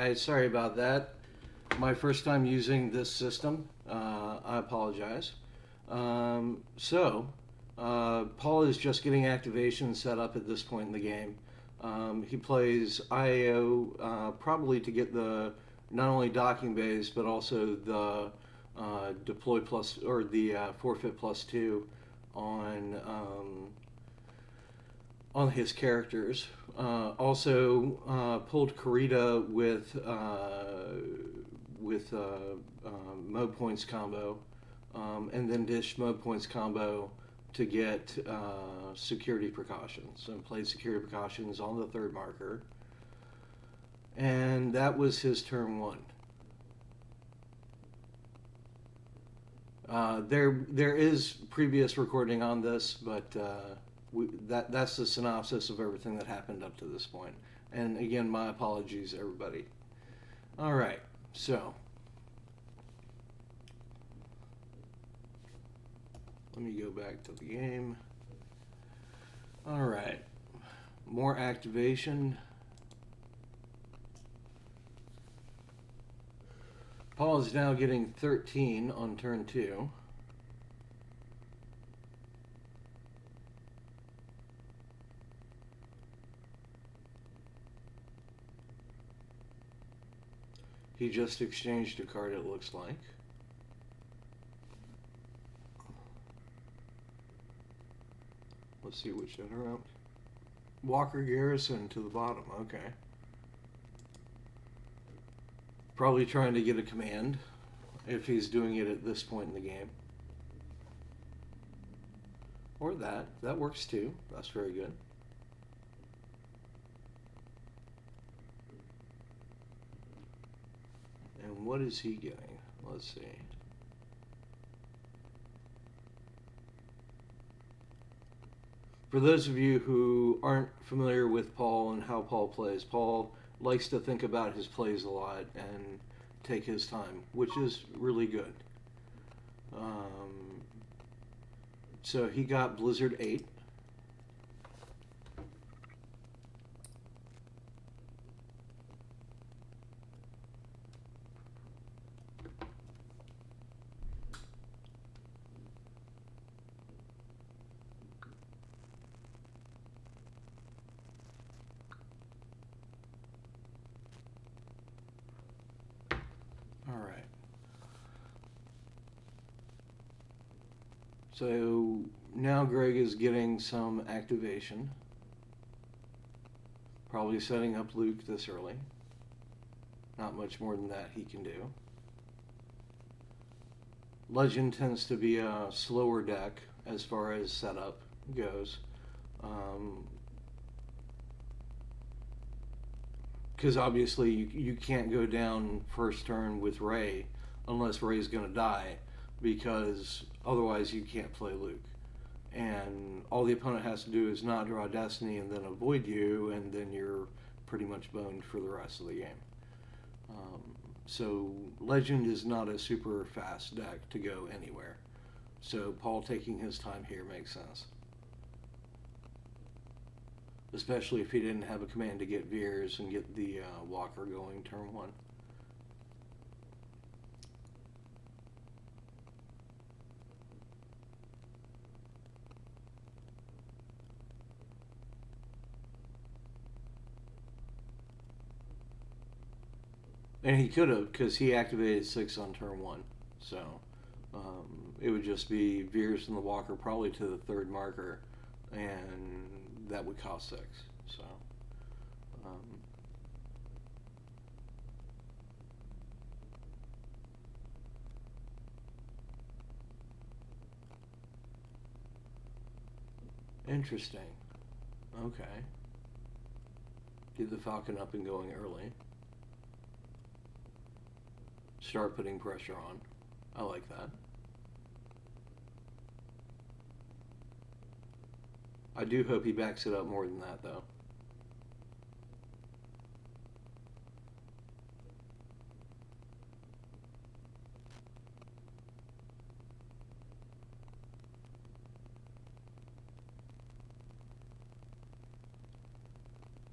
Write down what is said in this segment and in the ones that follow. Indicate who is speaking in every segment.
Speaker 1: Hi, sorry about that. My first time using this system. I apologize. Paul is just getting activation set up at this point in the game. He plays IAO probably to get the not only docking bays but also the deploy plus or the forfeit plus two on on his characters. Also pulled Karita with mode points combo, and then dish mode points combo to get security precautions, and played security precautions on the third marker. And that was his turn one. There is previous recording on this, but that's the synopsis of everything that happened up to this point. And again, my apologies, everybody. All right, so let me go back to the game. All right, more activation. Paul is now getting 13 on turn 2. He just exchanged a card, it looks like. Let's see which interrupt. Walker Garrison to the bottom, okay. Probably trying to get a command if he's doing it at this point in the game. Or that. That works too. That's very good. And what is he getting? Let's see. For those of you who aren't familiar with Paul and how Paul plays, Paul likes to think about his plays a lot and take his time, which is really good. So he got Blizzard 8. So now Greg is getting some activation. Probably setting up Luke this early. Not much more than that he can do. Legend tends to be a slower deck as far as setup goes. Because obviously you can't go down first turn with Ray unless Ray's going to die, because otherwise you can't play Luke. And all the opponent has to do is not draw Destiny and then avoid you, and then you're pretty much boned for the rest of the game. So Legend is not a super fast deck to go anywhere. So Paul taking his time here makes sense. Especially if he didn't have a command to get Veers and get the Walker going turn 1. And he could have, because he activated 6 on turn 1. So it would just be Veers and the Walker probably to the third marker, and that would cost 6. So interesting. Okay. Get the Falcon up and going early. Start putting pressure on. I like that. I do hope he backs it up more than that, though.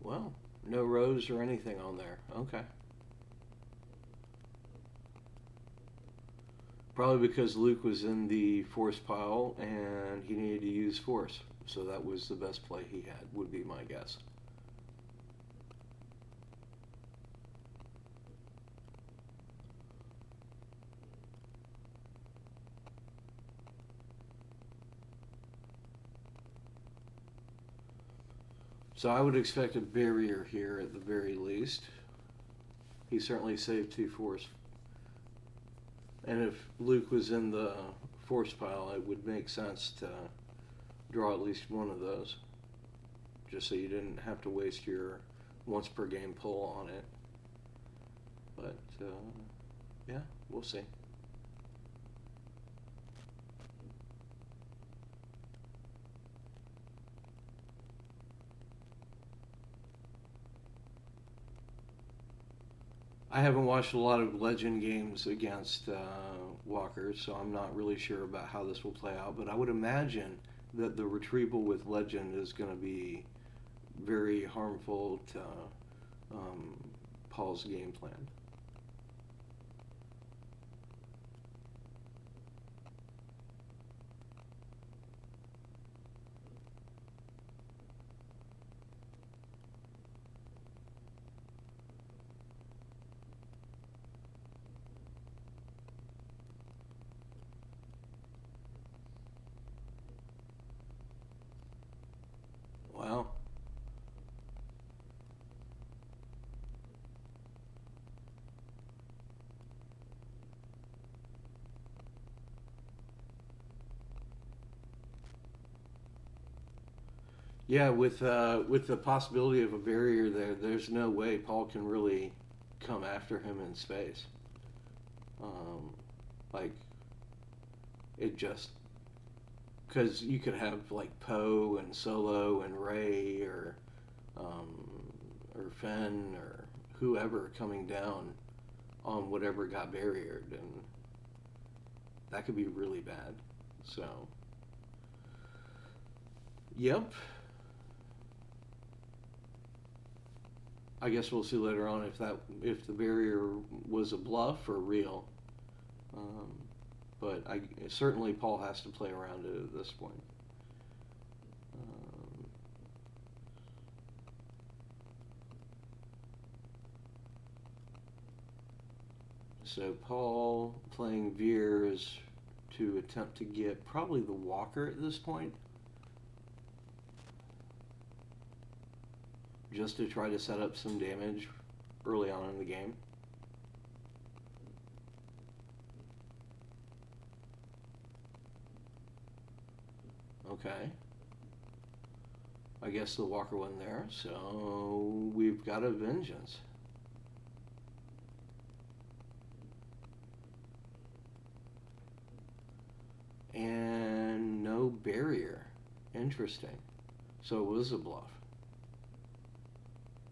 Speaker 1: Well, no rows or anything on there. Okay. Probably because Luke was in the force pile and he needed to use force. So that was the best play he had, would be my guess. So I would expect a barrier here at the very least. He certainly saved 2 force. And if Luke was in the force pile, it would make sense to draw at least one of those. Just so you didn't have to waste your once per game pull on it. But, yeah, we'll see. I haven't watched a lot of Legend games against walkers, so I'm not really sure about how this will play out. But I would imagine that the retrieval with Legend is going to be very harmful to Paul's game plan. Wow. Yeah, with the possibility of a barrier there, there's no way Paul can really come after him in space. Um, like it just because you could have like Poe and Solo and Ray um, or Fenn or whoever coming down on whatever got barriered, and that could be really bad. So, yep. I guess we'll see later on if the barrier was a bluff or real. Um, but certainly Paul has to play around it at this point. Um, so Paul playing Veers to attempt to get probably the walker at this point, just to try to set up some damage early on in the game. Okay. I guess the walker wasn't there, so we've got a vengeance. And no barrier. Interesting. So it was a bluff.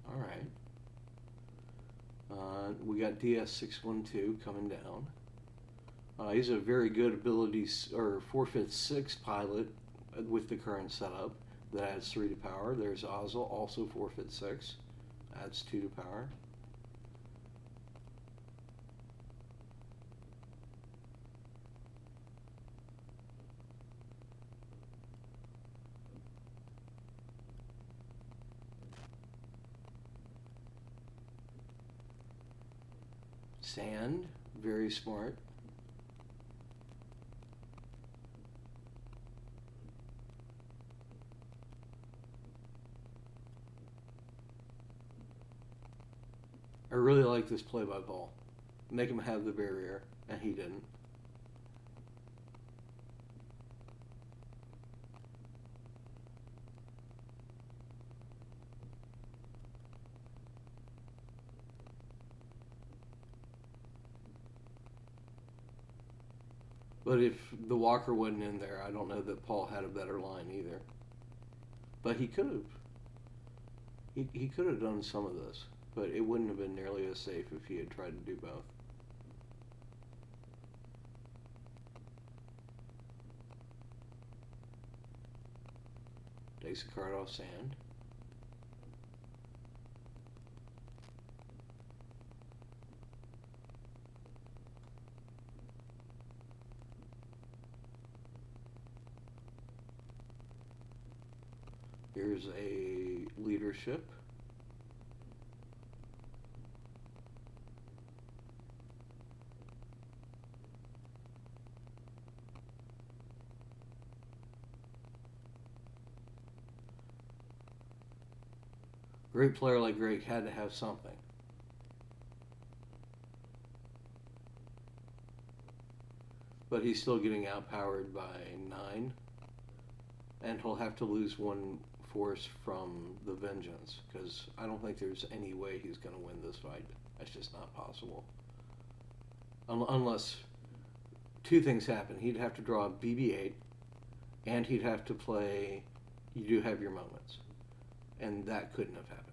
Speaker 1: Alright. We got DS612 coming down. He's a very good ability, or 4/5/6 pilot with the current setup that adds 3 to power. There's Ozzel, also 4/5/6, adds 2 to power. Sand, very smart. I really like this play by Paul. Make him have the barrier, and he didn't. But if the walker wasn't in there, I don't know that Paul had a better line either. But he could have. He could have done some of this, but it wouldn't have been nearly as safe if he had tried to do both. Takes a card off sand. Here's a leadership. Great player like Greg had to have something. But he's still getting outpowered by 9. And he'll have to lose 1 force from the Vengeance, because I don't think there's any way he's going to win this fight. That's just not possible. Unless 2 things happen. He'd have to draw a BB-8, and he'd have to play You Do Have Your Moments. And that couldn't have happened.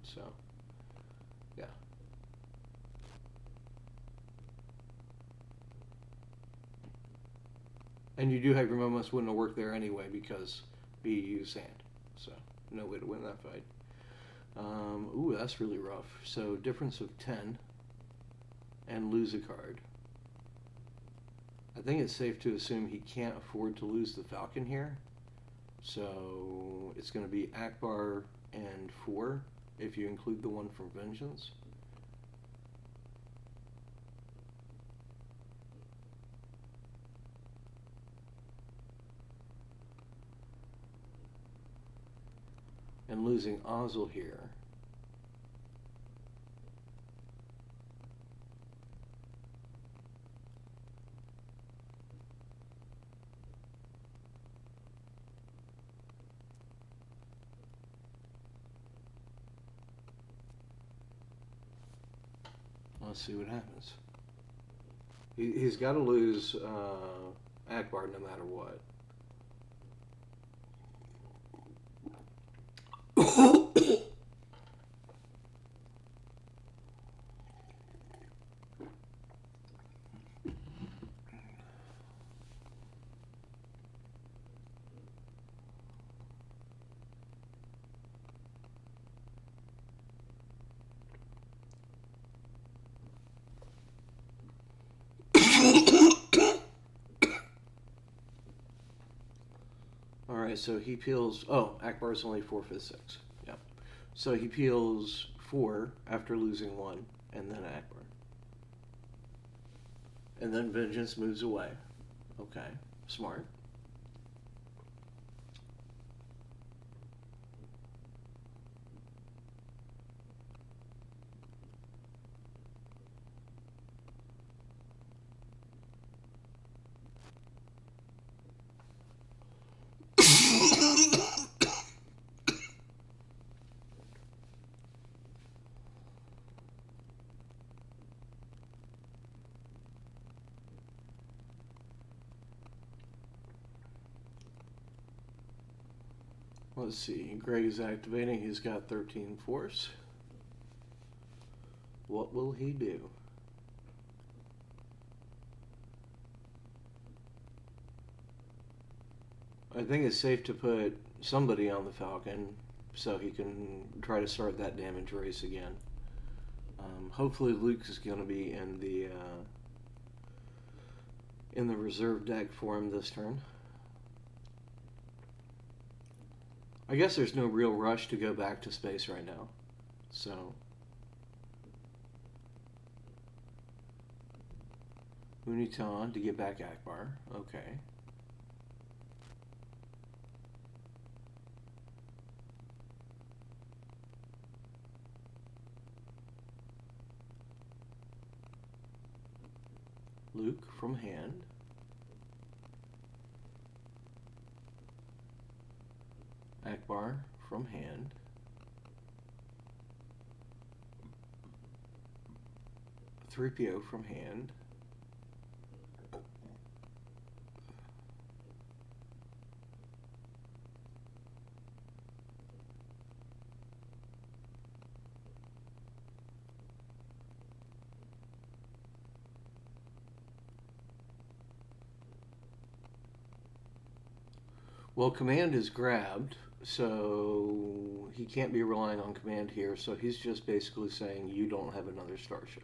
Speaker 1: So, yeah. And You Do Have Your Moments wouldn't have worked there anyway because B used sand. So, no way to win that fight. Ooh, that's really rough. So, difference of 10 and lose a card. I think it's safe to assume he can't afford to lose the Falcon here. So, it's going to be Akbar and 4 if you include the one from Vengeance. And losing Ozzel here. Let's see what happens. He's got to lose Akbar no matter what. Alright, so he peels... Oh, Akbar's only 4, 5, 6. Yep. So he peels 4 after losing 1, and then Akbar. And then Vengeance moves away. Okay, smart. Let's see, Greg is activating. He's got 13 force. What will he do? I think it's safe to put somebody on the Falcon so he can try to start that damage race again. Hopefully Luke is going to be in the reserve deck for him this turn. I guess there's no real rush to go back to space right now. So, Uniton to get back Akbar. Okay. Luke from hand. Akbar from hand. .3PO from hand. Well, command is grabbed, so he can't be relying on command here, so he's just basically saying you don't have another starship.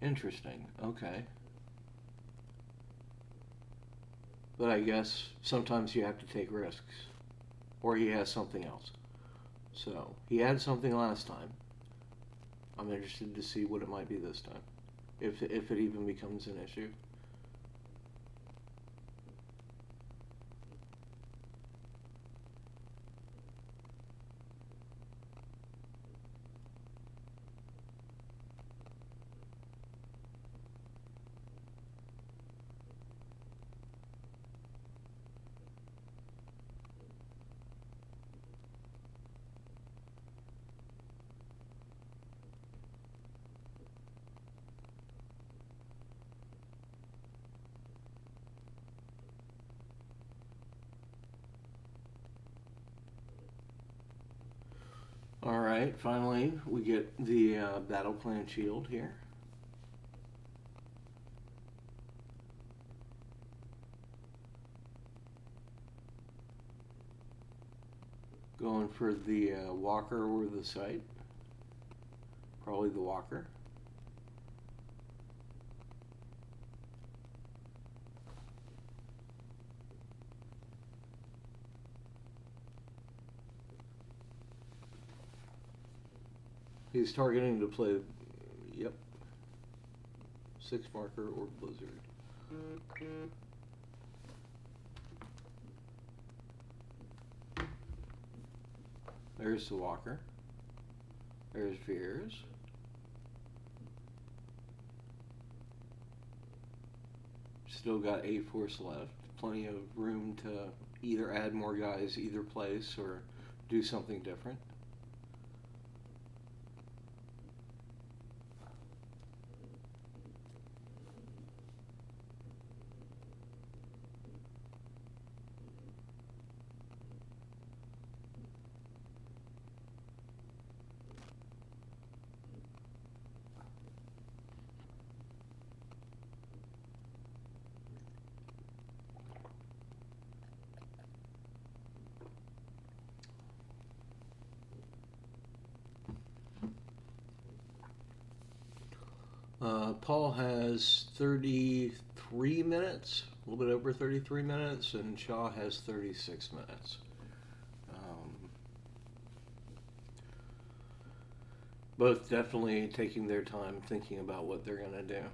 Speaker 1: Interesting. Okay. But I guess sometimes you have to take risks. or he has something else. So he had something last time. I'm interested to see what it might be this time, if it even becomes an issue. Alright, finally we get the battle plan shield here. Going for the walker or the sight. Probably the walker. He's targeting to play, yep, 6 marker or blizzard. There's the walker. There's Veers. Still got 8 force left. Plenty of room to either add more guys either place or do something different. Paul has 33 minutes, a little bit over 33 minutes, and Shaw has 36 minutes. Both definitely taking their time thinking about what they're going to do.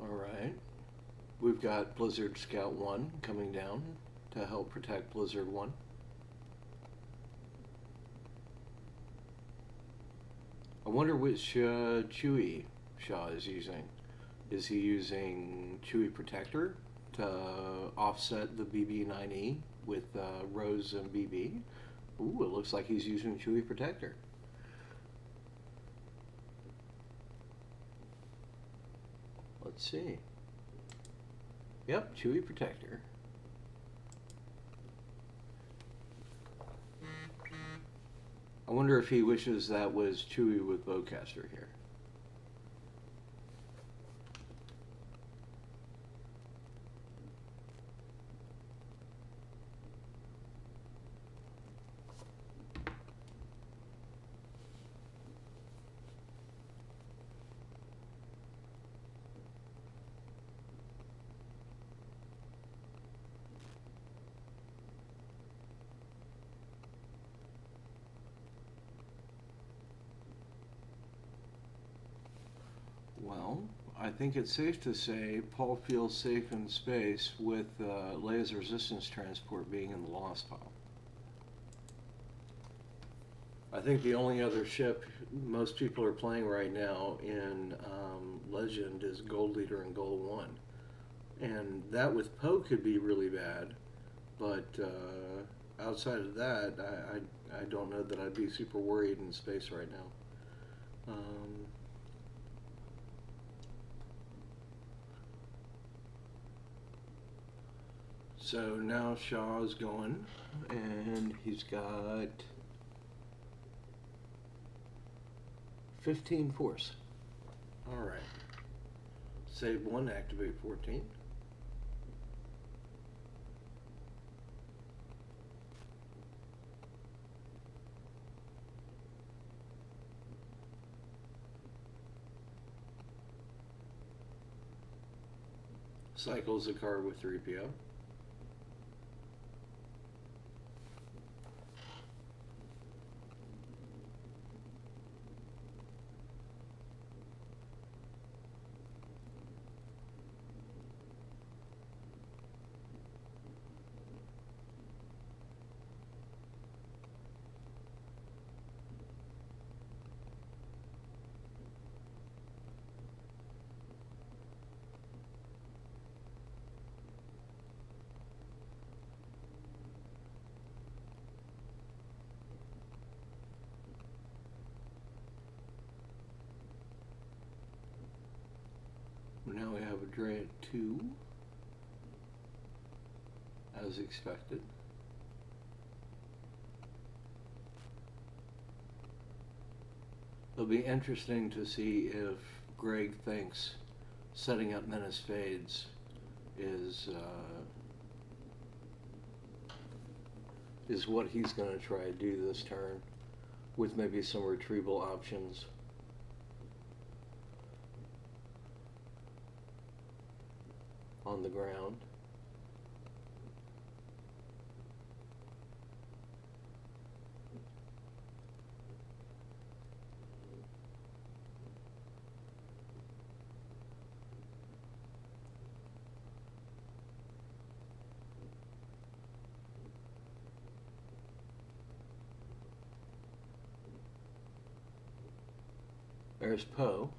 Speaker 1: Alright, we've got Blizzard Scout 1 coming down to help protect Blizzard 1. I wonder which Chewy Shaw is using. Is he using Chewy Protector to offset the BB9E with Rose and BB? Ooh, it looks like he's using Chewy Protector. Let's see. Yep, Chewy Protector. I wonder if he wishes that was Chewy with Bowcaster here. Well, I think it's safe to say Paul feels safe in space with Leia's resistance transport being in the lost pile. I think the only other ship most people are playing right now in Legend is Gold Leader and Gold 1. And that with Poe could be really bad, but outside of that, I don't know that I'd be super worried in space right now. So now Shaw's going, and he's got 15 force. Alright. Save 1, activate 14. Cycles a card with 3 PO. Now we have a drain at 2, as expected. It'll be interesting to see if Greg thinks setting up Menace Fades is what he's going to try to do this turn, with maybe some retrieval options. On the ground. There's Poe.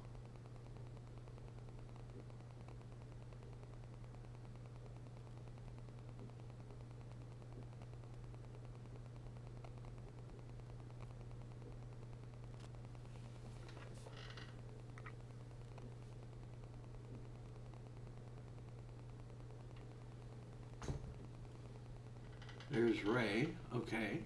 Speaker 1: There's Ray. Okay.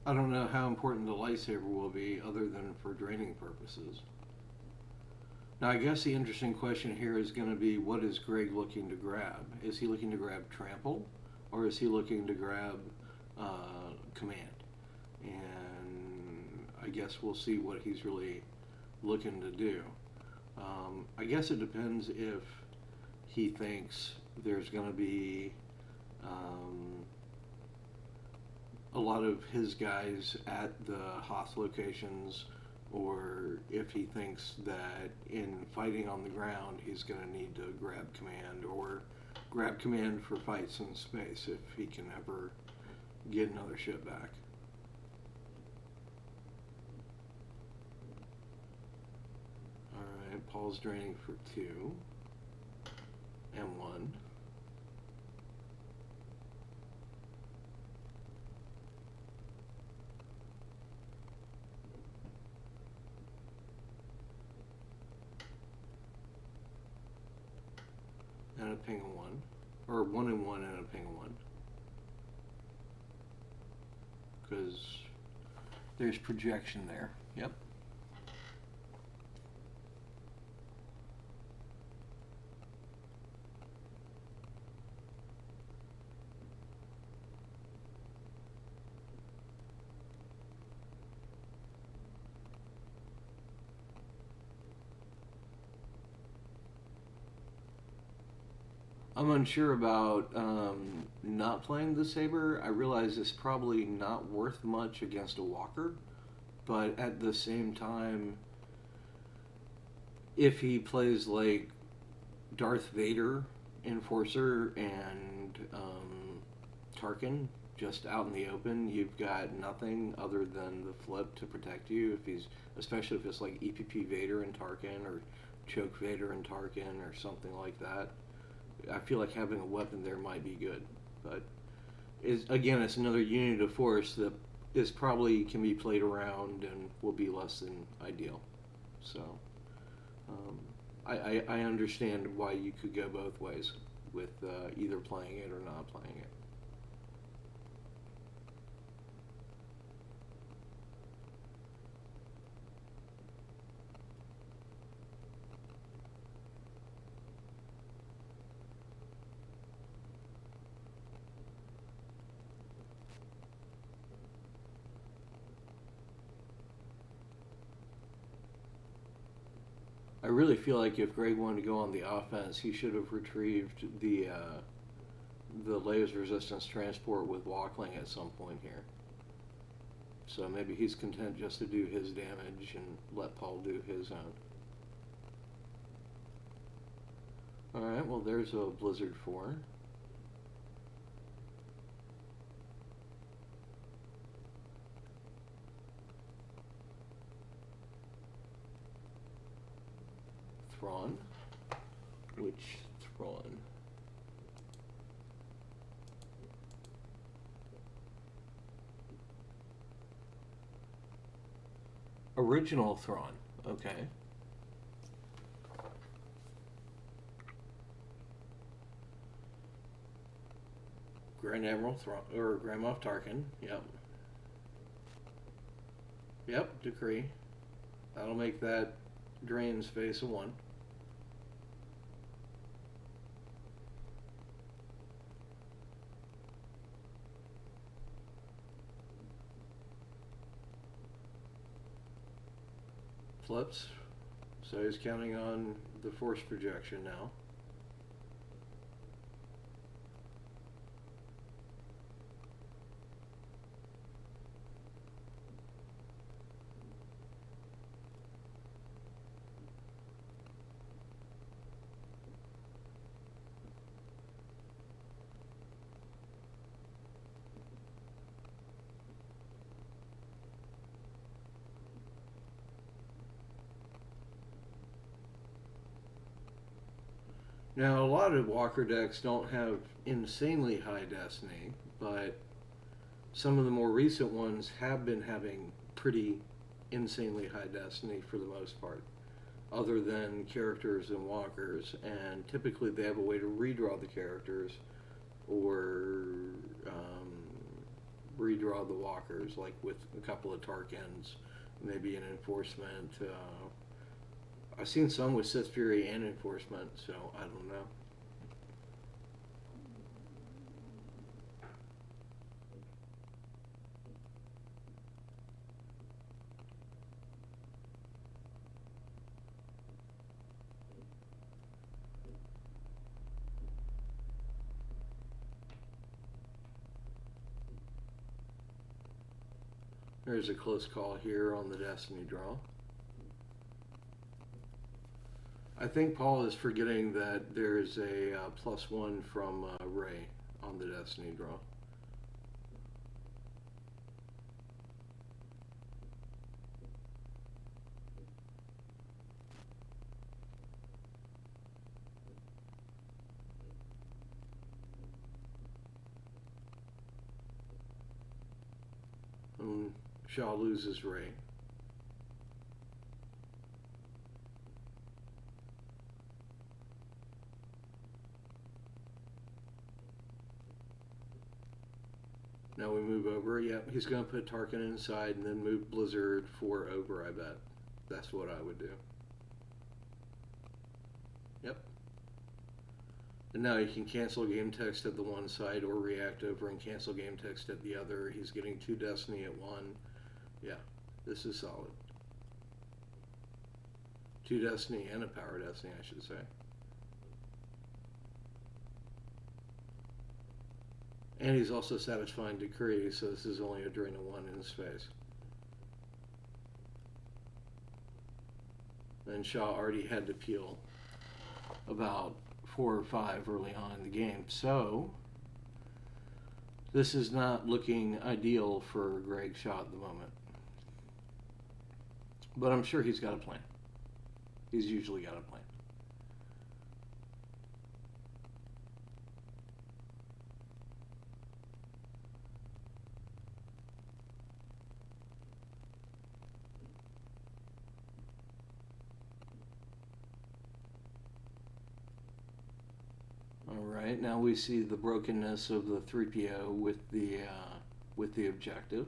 Speaker 1: I don't know how important the lightsaber will be other than for draining purposes. Now I guess the interesting question here is going to be, what is Greg looking to grab? Is he looking to grab Trample, or is he looking to grab Command? And I guess we'll see what he's really looking to do. I guess it depends if he thinks there's going to be a lot of his guys at the Hoth locations, or if he thinks that in fighting on the ground he's going to need to grab Command, or grab Command for fights in space if he can ever get another ship back. Alright, Paul's draining for 2 and 1. And a ping of 1, or 1 and 1 and a ping of 1, because there's projection there. Yep. I'm unsure about not playing the saber. I realize it's probably not worth much against a walker, but at the same time, if he plays like Darth Vader, Enforcer, and Tarkin just out in the open, you've got nothing other than the flip to protect you. If he's, especially if it's like EPP Vader and Tarkin, or Choke Vader and Tarkin, or something like that. I feel like having a weapon there might be good, but again, it's another unit of force that is probably can be played around and will be less than ideal. So I understand why you could go both ways with either playing it or not playing it. I really feel like if Greg wanted to go on the offense, he should have retrieved the layers resistance transport with Walkling at some point here. So maybe he's content just to do his damage and let Paul do his own. Alright, well there's a Blizzard 4. Thrawn. Which Thrawn? Original Thrawn. Okay. Grand Admiral Thrawn, or Grand Moff Tarkin. Yep. Yep. Decree. That'll make that drain space a 1. Flips. So he's counting on the force projection now. Now, a lot of Walker decks don't have insanely high destiny, but some of the more recent ones have been having pretty insanely high destiny for the most part, other than characters and walkers, and typically they have a way to redraw the characters or redraw the walkers, like with a couple of Tarkins, maybe an enforcement. I've seen some with Sith Fury and enforcement, so I don't know. There's a close call here on the Destiny draw. I think Paul is forgetting that there's a +1 from Ray on the Destiny draw. Shaw loses Ray. Now we move over. Yep, he's going to put Tarkin inside and then move Blizzard 4 over, I bet. That's what I would do. Yep. And now he can cancel game text at the one side or react over and cancel game text at the other. He's getting 2 Destiny at 1. Yeah, this is solid. 2 Destiny and a Power Destiny, I should say. And he's also satisfying Decree, so this is only a drain of 1 in space. And Shaw already had to peel about 4 or 5 early on in the game. So, this is not looking ideal for Greg Shaw at the moment. But I'm sure he's got a plan. He's usually got a plan. now we see the brokenness of the 3PO with the objective.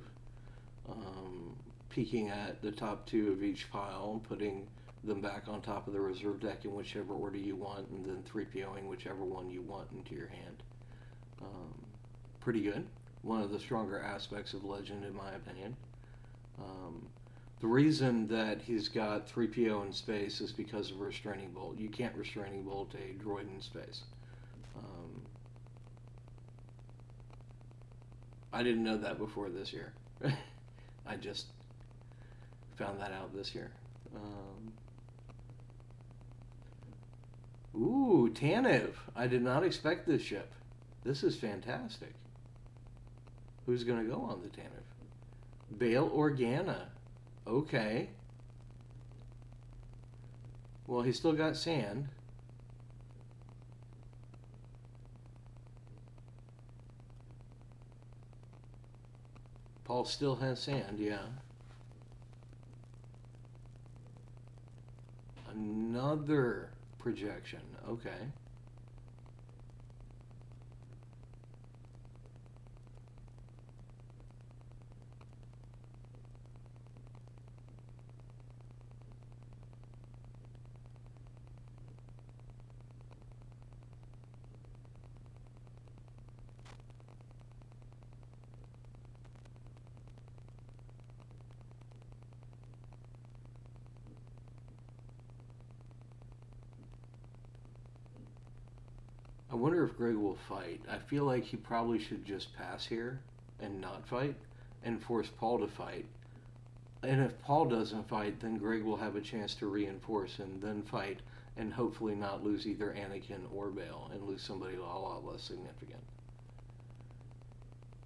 Speaker 1: Peeking at the top two of each pile and putting them back on top of the reserve deck in whichever order you want, and then 3POing whichever one you want into your hand. Pretty good. One of the stronger aspects of Legend, in my opinion. The reason that he's got 3PO in space is because of Restraining Bolt. You can't Restraining Bolt a droid in space. I didn't know that before this year. I just found that out this year. Ooh, Tanev. I did not expect this ship. This is fantastic. Who's going to go on the Tanev? Bail Organa. Okay. Well, he's still got sand. Paul still has sand, yeah. Another projection, okay. I wonder if Greg will fight. I feel like he probably should just pass here and not fight and force Paul to fight. And if Paul doesn't fight, then Greg will have a chance to reinforce and then fight and hopefully not lose either Anakin or Bail and lose somebody a lot less significant.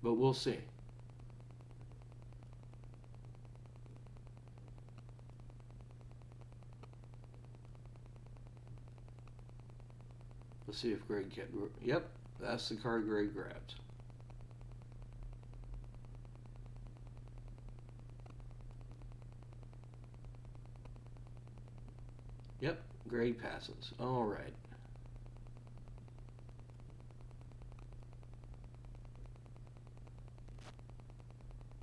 Speaker 1: But we'll see. Let's see if Greg can. Yep, that's the card Greg grabs. Yep, Greg passes. All right.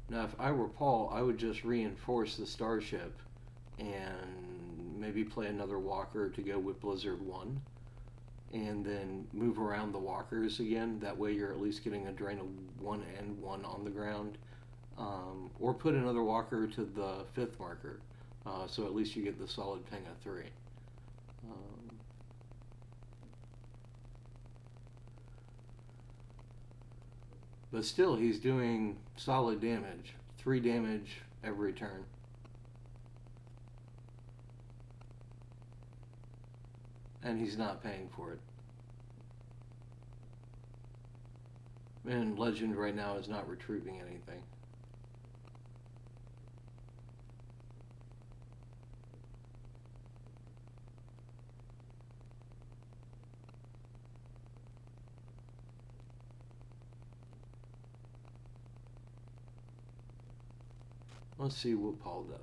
Speaker 1: Now, if I were Paul, I would just reinforce the starship and maybe play another walker to go with Blizzard 1. And then move around the walkers again. That way you're at least getting a drain of 1 and 1 on the ground. Or put another walker to the 5th marker. So at least you get the solid ping of 3. But still, he's doing solid damage. 3 damage every turn. And he's not paying for it. And Legend right now is not retrieving anything. Let's see what Paul does.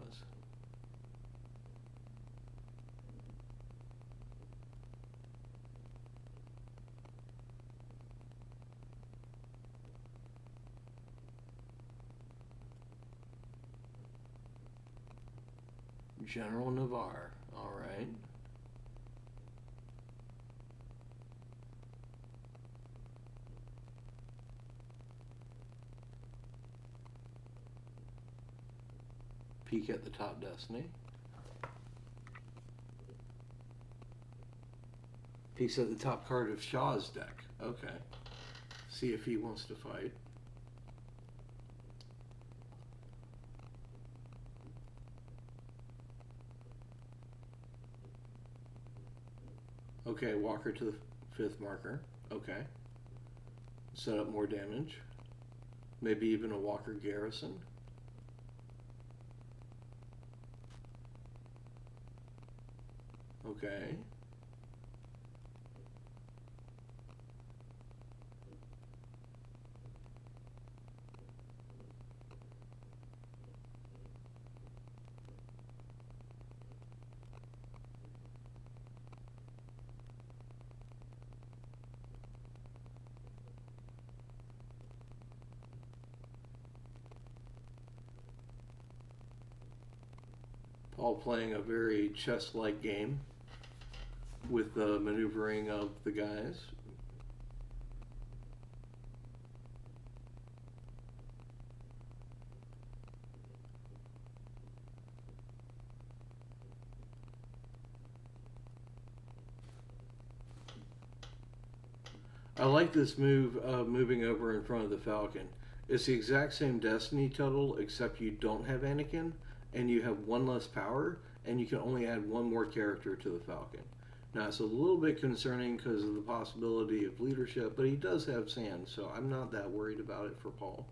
Speaker 1: General Navarre, all right. Peek at the top Destiny. Peeks at the top card of Shaw's deck. Okay. See if he wants to fight. Okay, walker to the 5th marker. Okay. Set up more damage. Maybe even a walker garrison. Okay. all playing a very chess-like game with the maneuvering of the guys. I like this move of moving over in front of the Falcon. It's the exact same Destiny total, except you don't have Anakin, and you have one less power, and you can only add one more character to the Falcon. Now, it's a little bit concerning because of the possibility of leadership, but he does have sand, so I'm not that worried about it for Paul.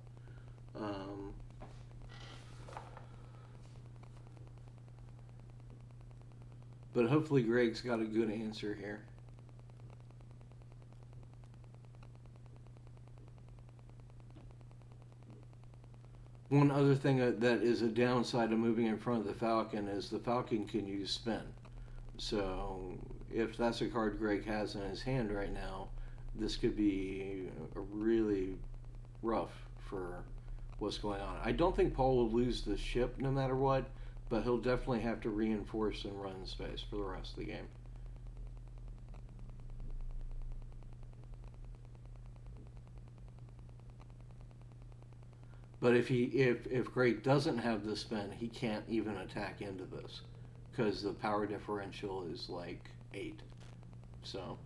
Speaker 1: But hopefully Greg's got a good answer here. One other thing that is a downside of moving in front of the Falcon is the Falcon can use spin. So if that's a card Greg has in his hand right now, this could be a really rough for what's going on. I don't think Paul will lose the ship no matter what, but he'll definitely have to reinforce and run space for the rest of the game. But if Greg doesn't have the spin, he can't even attack into this because the power differential is like 8. So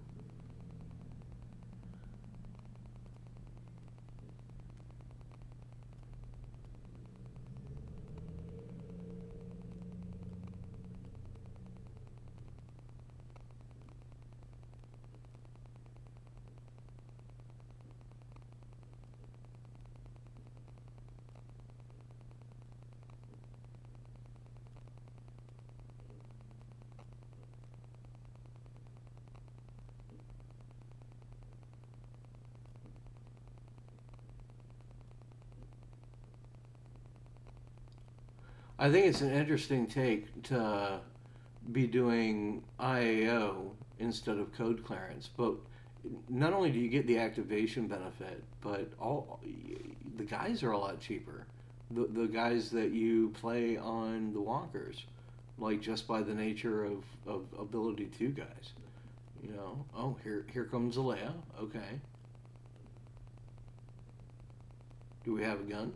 Speaker 1: I think it's an interesting take to be doing IAO instead of code clearance, but not only do you get the activation benefit, but all the guys are a lot cheaper. The guys that you play on the walkers, like just by the nature of ability 2 guys. You know, oh here comes Alea. Okay. Do we have a gun?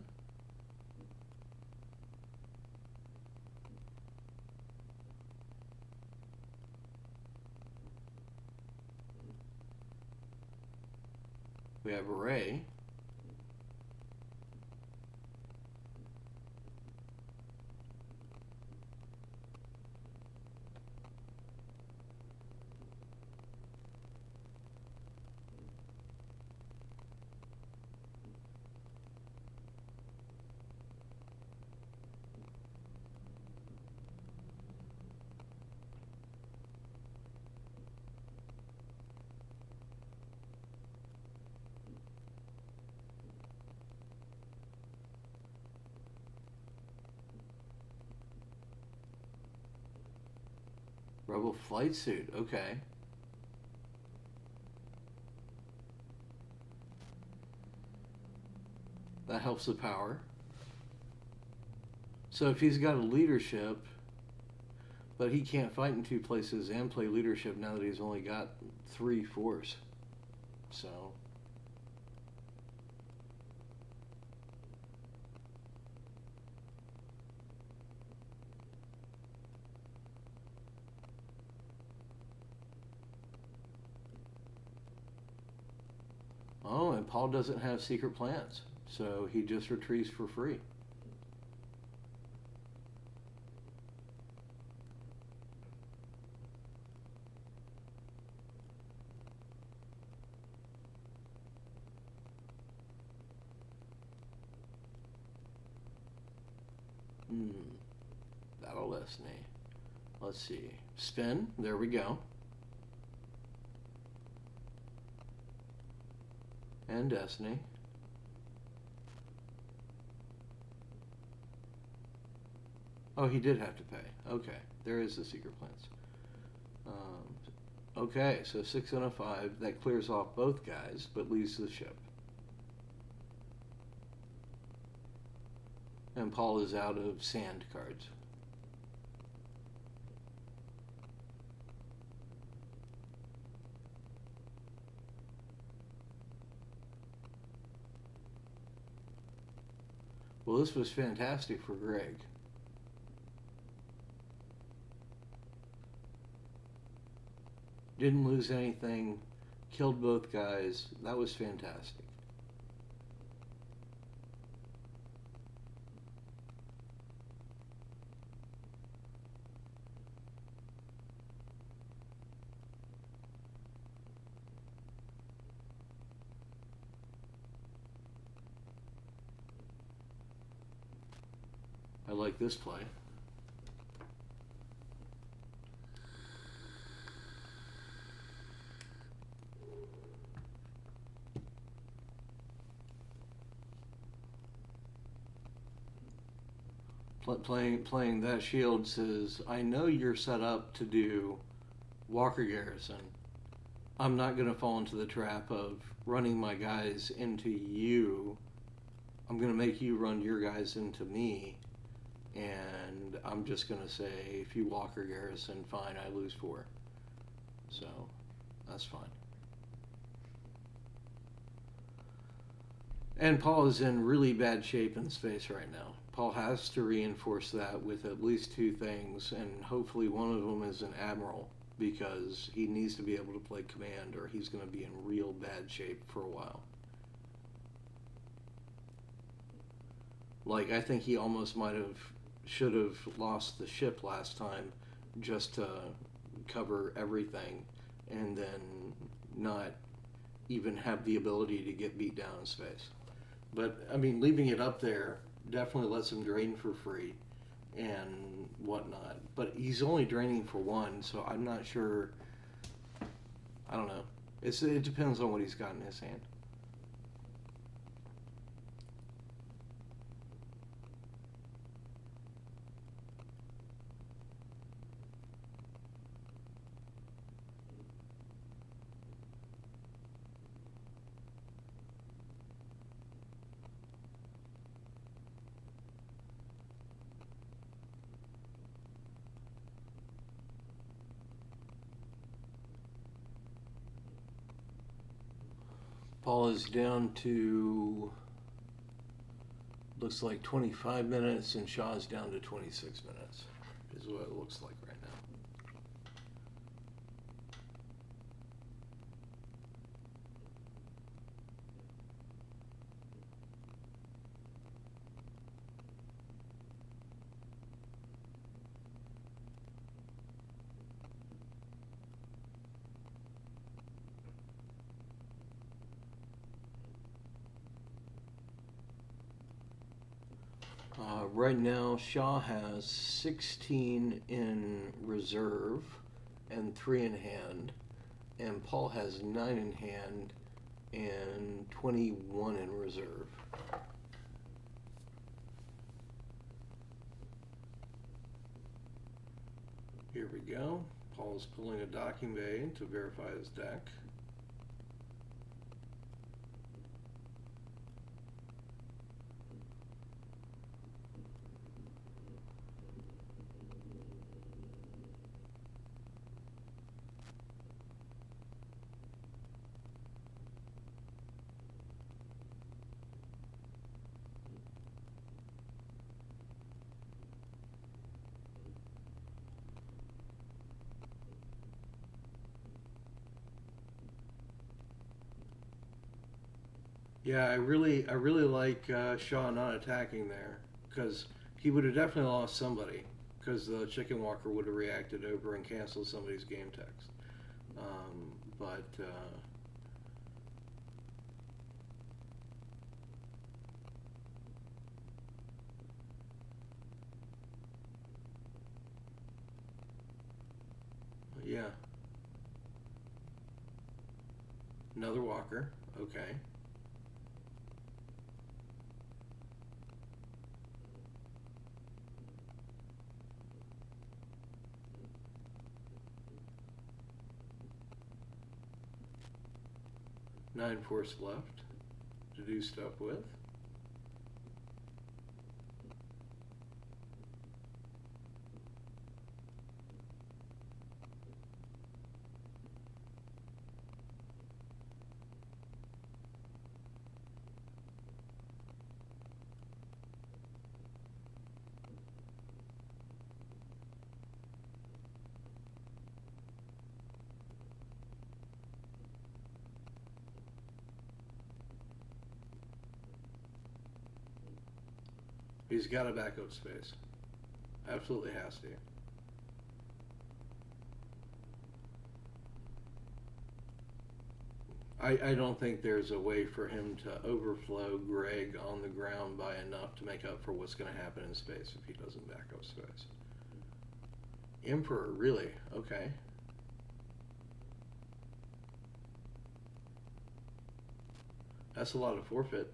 Speaker 1: We have a Ray. Rebel flight suit. Okay. That helps the power. So if he's got a leadership, but he can't fight in 2 places and play leadership now that he's only got 3 force. So oh, and Paul doesn't have secret plans, so he just retreats for free. Hmm, Battle Destiny. Let's see. Spin. There we go. And Destiny. Oh, he did have to pay. Okay, there is the secret plans. Okay, so 6 and a 5. That clears off both guys, but leaves the ship. And Paul is out of sand cards. Well, this was fantastic for Greg. Didn't lose anything, killed both guys. That was fantastic. I like this play. Playing that shield says, I know you're set up to do Walker Garrison. I'm not going to fall into the trap of running my guys into you. I'm going to make you run your guys into me. And I'm just going to say, if you Walker Garrison, fine, I lose 4. So, that's fine. And Paul is in really bad shape in space right now. Paul has to reinforce that with at least 2 things, and hopefully one of them is an admiral, because he needs to be able to play command or he's going to be in real bad shape for a while. Like, I think he almost should have lost the ship last time just to cover everything and then not even have the ability to get beat down in space. But, I mean, leaving it up there definitely lets him drain for free and whatnot. But he's only draining for 1, so I'm not sure. I don't know. It depends on what he's got in his hand. Paul is down to, looks like 25 minutes, and Shaw's down to 26 minutes, is what it looks like right now. Right now, Shaw has 16 in reserve and 3 in hand, and Paul has 9 in hand and 21 in reserve. Here we go. Paul's pulling a docking bay to verify his deck. Yeah, I really like Shaw not attacking there, because he would have definitely lost somebody, because the chicken walker would have reacted over and canceled somebody's game text. But yeah, another walker. Okay. Nine force left to do stuff with. He's got to back up space. Absolutely has to. I don't think there's a way for him to overflow Greg on the ground by enough to make up for what's going to happen in space if he doesn't back up space. Emperor, really? Okay. That's a lot of forfeit.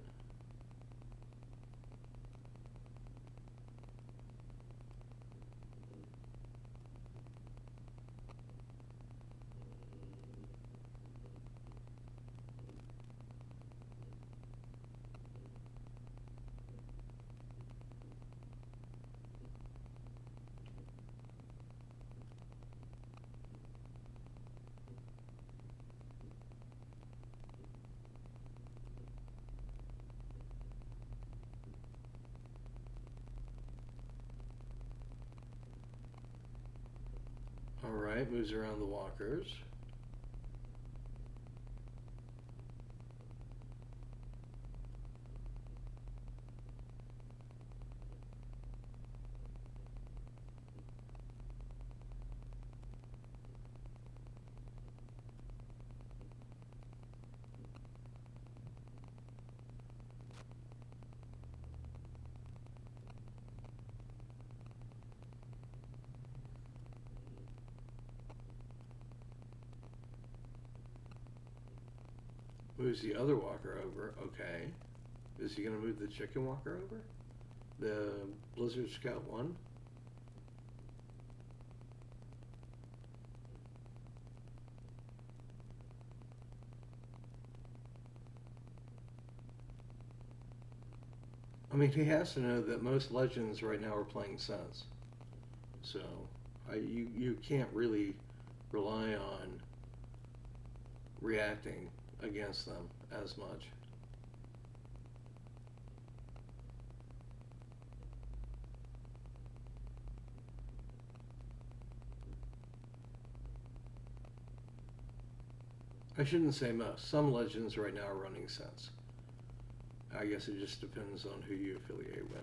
Speaker 1: Alright, moves around the walkers. Moves the other walker over. Okay. Is he going to move the chicken walker over? The Blizzard Scout 1? I mean, he has to know that most legends right now are playing sense. So, you can't really rely on reacting against them as much. I shouldn't say most. Some legends right now are running sense. I guess it just depends on who you affiliate with.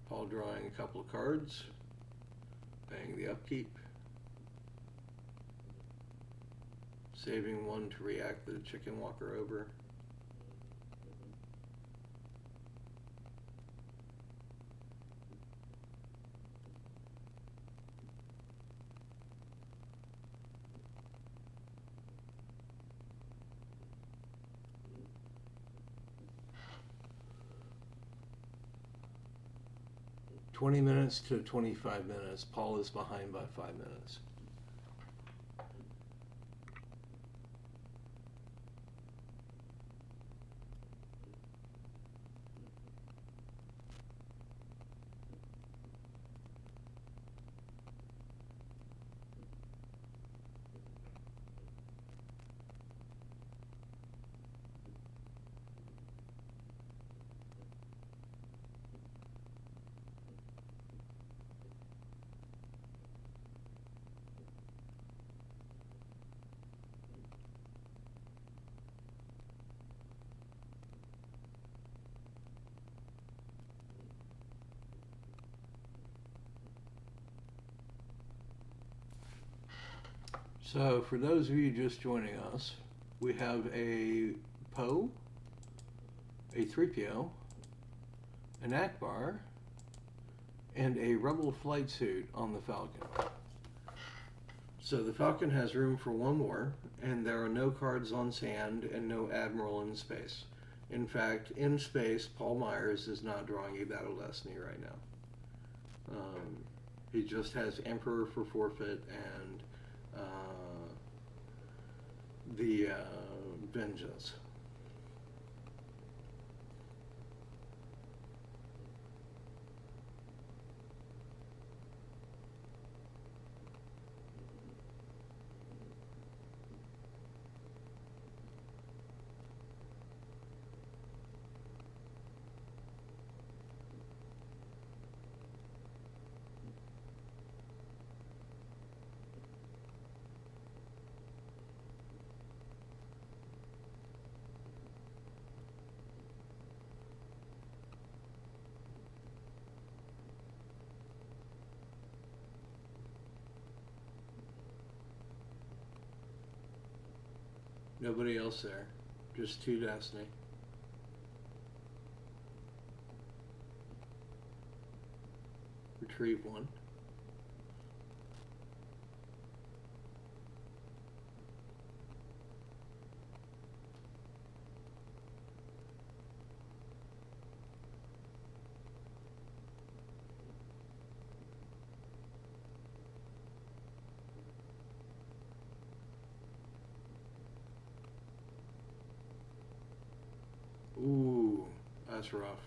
Speaker 1: Paul drawing a couple of cards, paying the upkeep, saving one to react the chicken walker over. "20 minutes to 25 minutes. Paul is behind by 5 minutes. So, for those of you just joining us, we have a Poe, a 3PO, an Akbar, and a Rebel flight suit on the Falcon. So the Falcon has room for one more, and there are no cards on sand and no Admiral in space. In fact, in space, Paul Myers is not drawing a Battle Destiny right now. He just has Emperor for forfeit and the Vengeance. Nobody else there. Just 2 Destiny. Retrieve 1. Ooh, that's rough.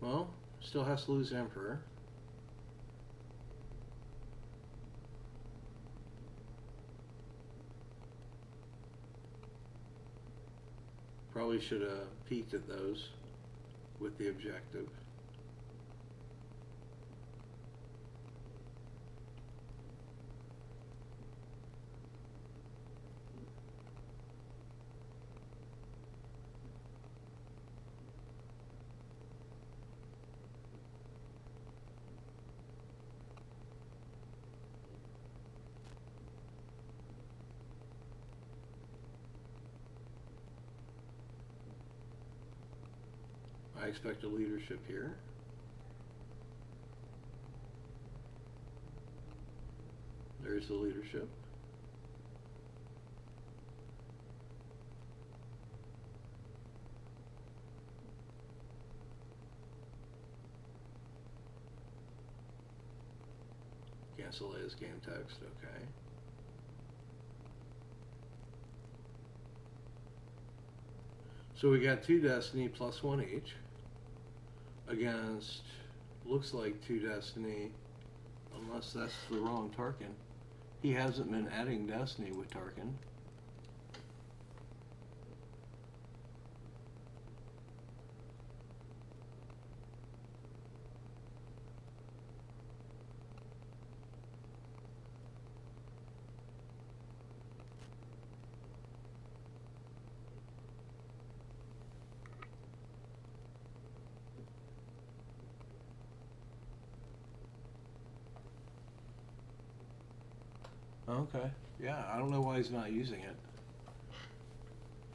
Speaker 1: Well, still has to lose Emperor. Probably should have peeked at those with the objective. I expect a leadership here. There's the leadership. Cancel as game text, okay. So we got 2 Destiny plus 1 each against, looks like 2 Destiny, unless that's the wrong Tarkin. He hasn't been adding Destiny with Tarkin. Okay. Yeah, I don't know why he's not using it.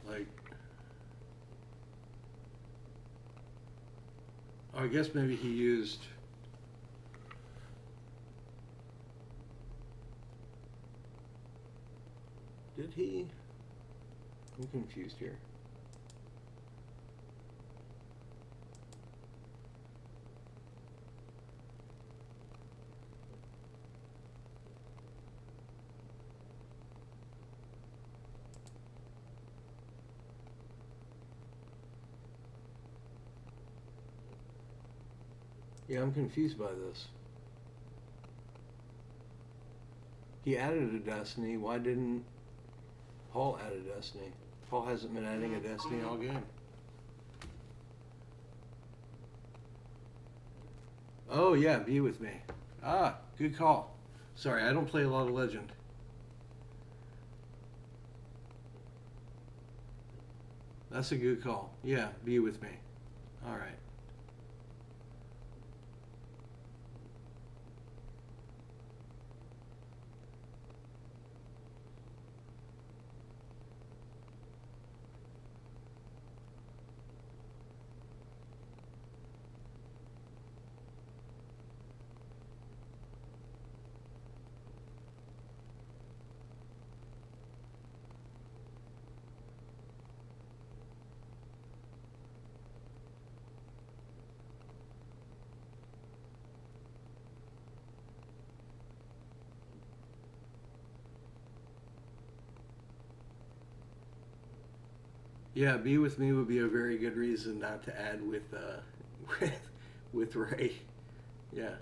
Speaker 1: Like, oh, I guess maybe he used. Did he? I'm confused here. Yeah, I'm confused by this. He added a Destiny. Why didn't Paul add a Destiny? Paul hasn't been adding a Destiny all game. Oh yeah, be with me. Ah, good call. Sorry, I don't play a lot of Legend. That's a good call. Yeah, be with me. All right. Yeah, be with me would be a very good reason not to add with with with Ray. Yeah.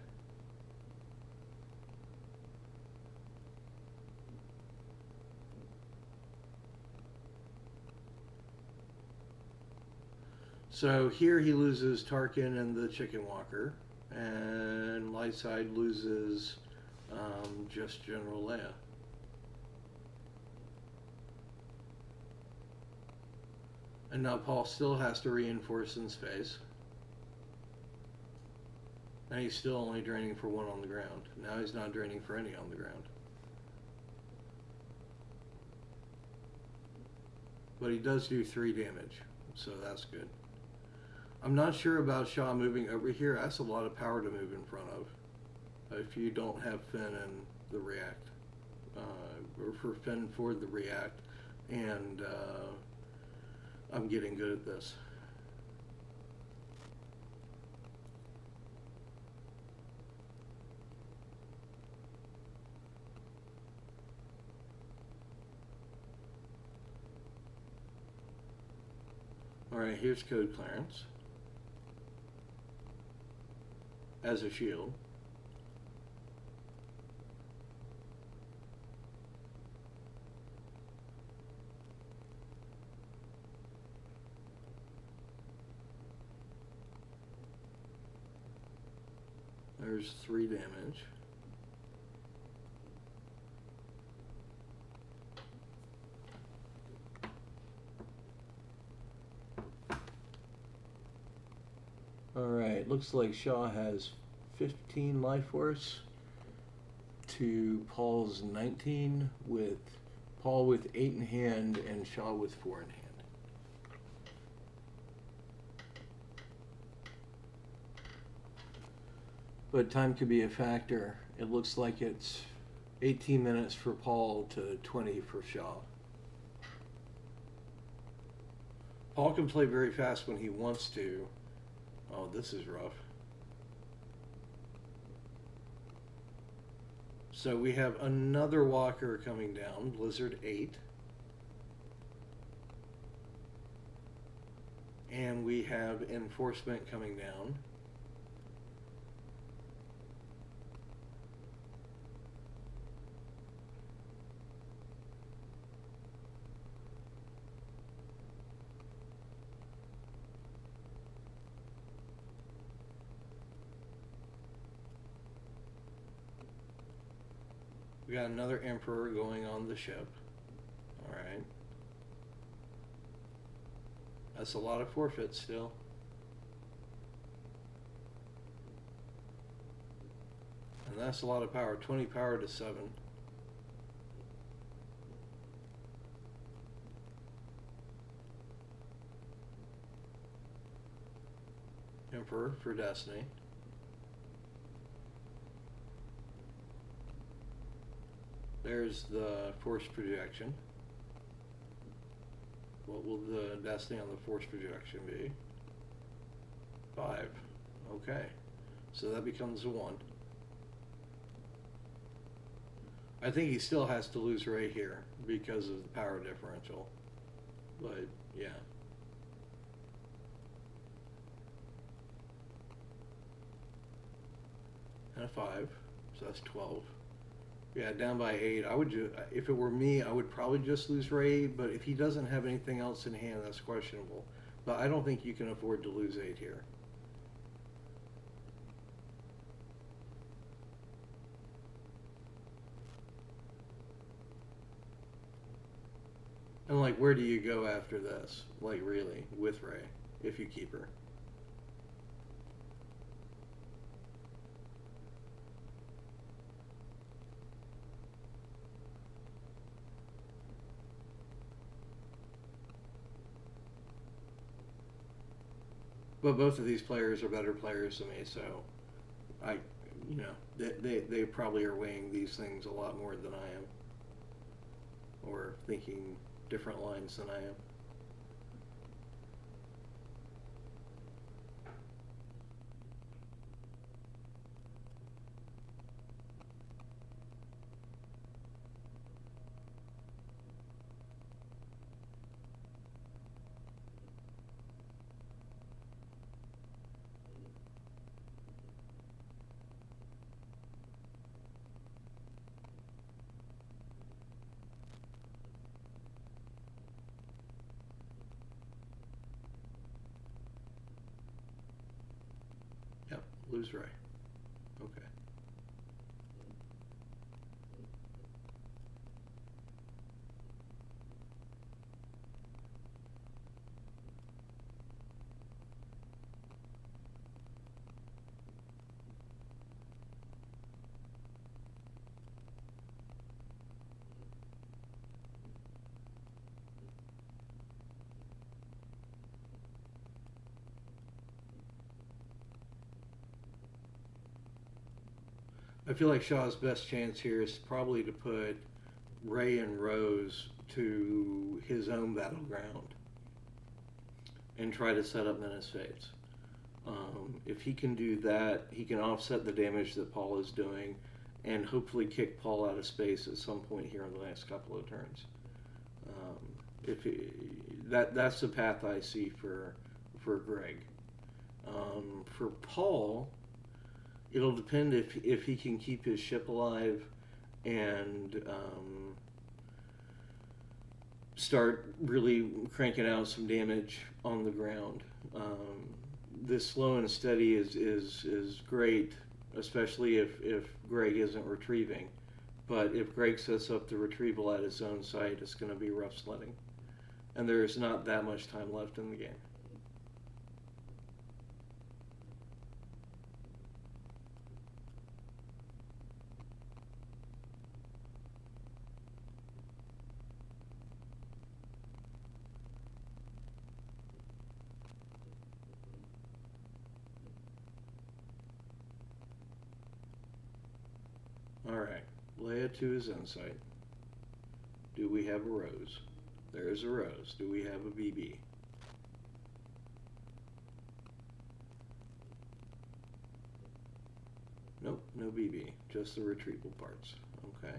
Speaker 1: So here he loses Tarkin and the Chicken Walker, and Lightside loses just General Leia. And now Paul still has to reinforce in space. And he's still only draining for 1 on the ground. Now he's not draining for any on the ground. but he does do 3 damage, so that's good. I'm not sure about Shaw moving over here. That's a lot of power to move in front of if you don't have Finn and the react, or for Finn for the react, and I'm getting good at this. Alright, here's code clearance as a shield. There's 3 damage. Alright, looks like Shaw has 15 life force to Paul's 19, with Paul with 8 in hand and Shaw with 4 in hand. But time could be a factor. It looks like it's 18 minutes for Paul to 20 for Shaw. Paul can play very fast when he wants to. Oh, this is rough. So we have another walker coming down, Blizzard 8. And we have enforcement coming down. We got another Emperor going on the ship. Alright. That's a lot of forfeits still. And that's a lot of power. 20 power to 7. Emperor for Destiny. There's the force projection. What will the destiny on the force projection be? 5. Okay. So that becomes a 1. I think he still has to lose Ray here because of the power differential. But, yeah. And a 5. So that's 12. Yeah, down by 8. I would if it were me, I would probably just lose Ray, but if he doesn't have anything else in hand, that's questionable. But I don't think you can afford to lose 8 here. And like, where do you go after this? Like, really, with Ray, if you keep her? But both of these players are better players than me, so they probably are weighing these things a lot more than I am, or thinking different lines than I am. Yep, lose Ray. Okay. I feel like Shaw's best chance here is probably to put Ray and Rose to his own battleground and try to set up menace fates. If he can do that, he can offset the damage that Paul is doing and hopefully kick Paul out of space at some point here in the next couple of turns. If he, that's the path I see for Greg. For Paul, it'll depend if he can keep his ship alive and start really cranking out some damage on the ground. This slow and steady is great, especially if Greg isn't retrieving. But if Greg sets up the retrieval at his own site, it's going to be rough sledding. And there's not that much time left in the game. Alright, Leia to his own site. Do we have a Rose? There's a Rose. Do we have a BB? Nope, no BB. Just the retrieval parts. Okay.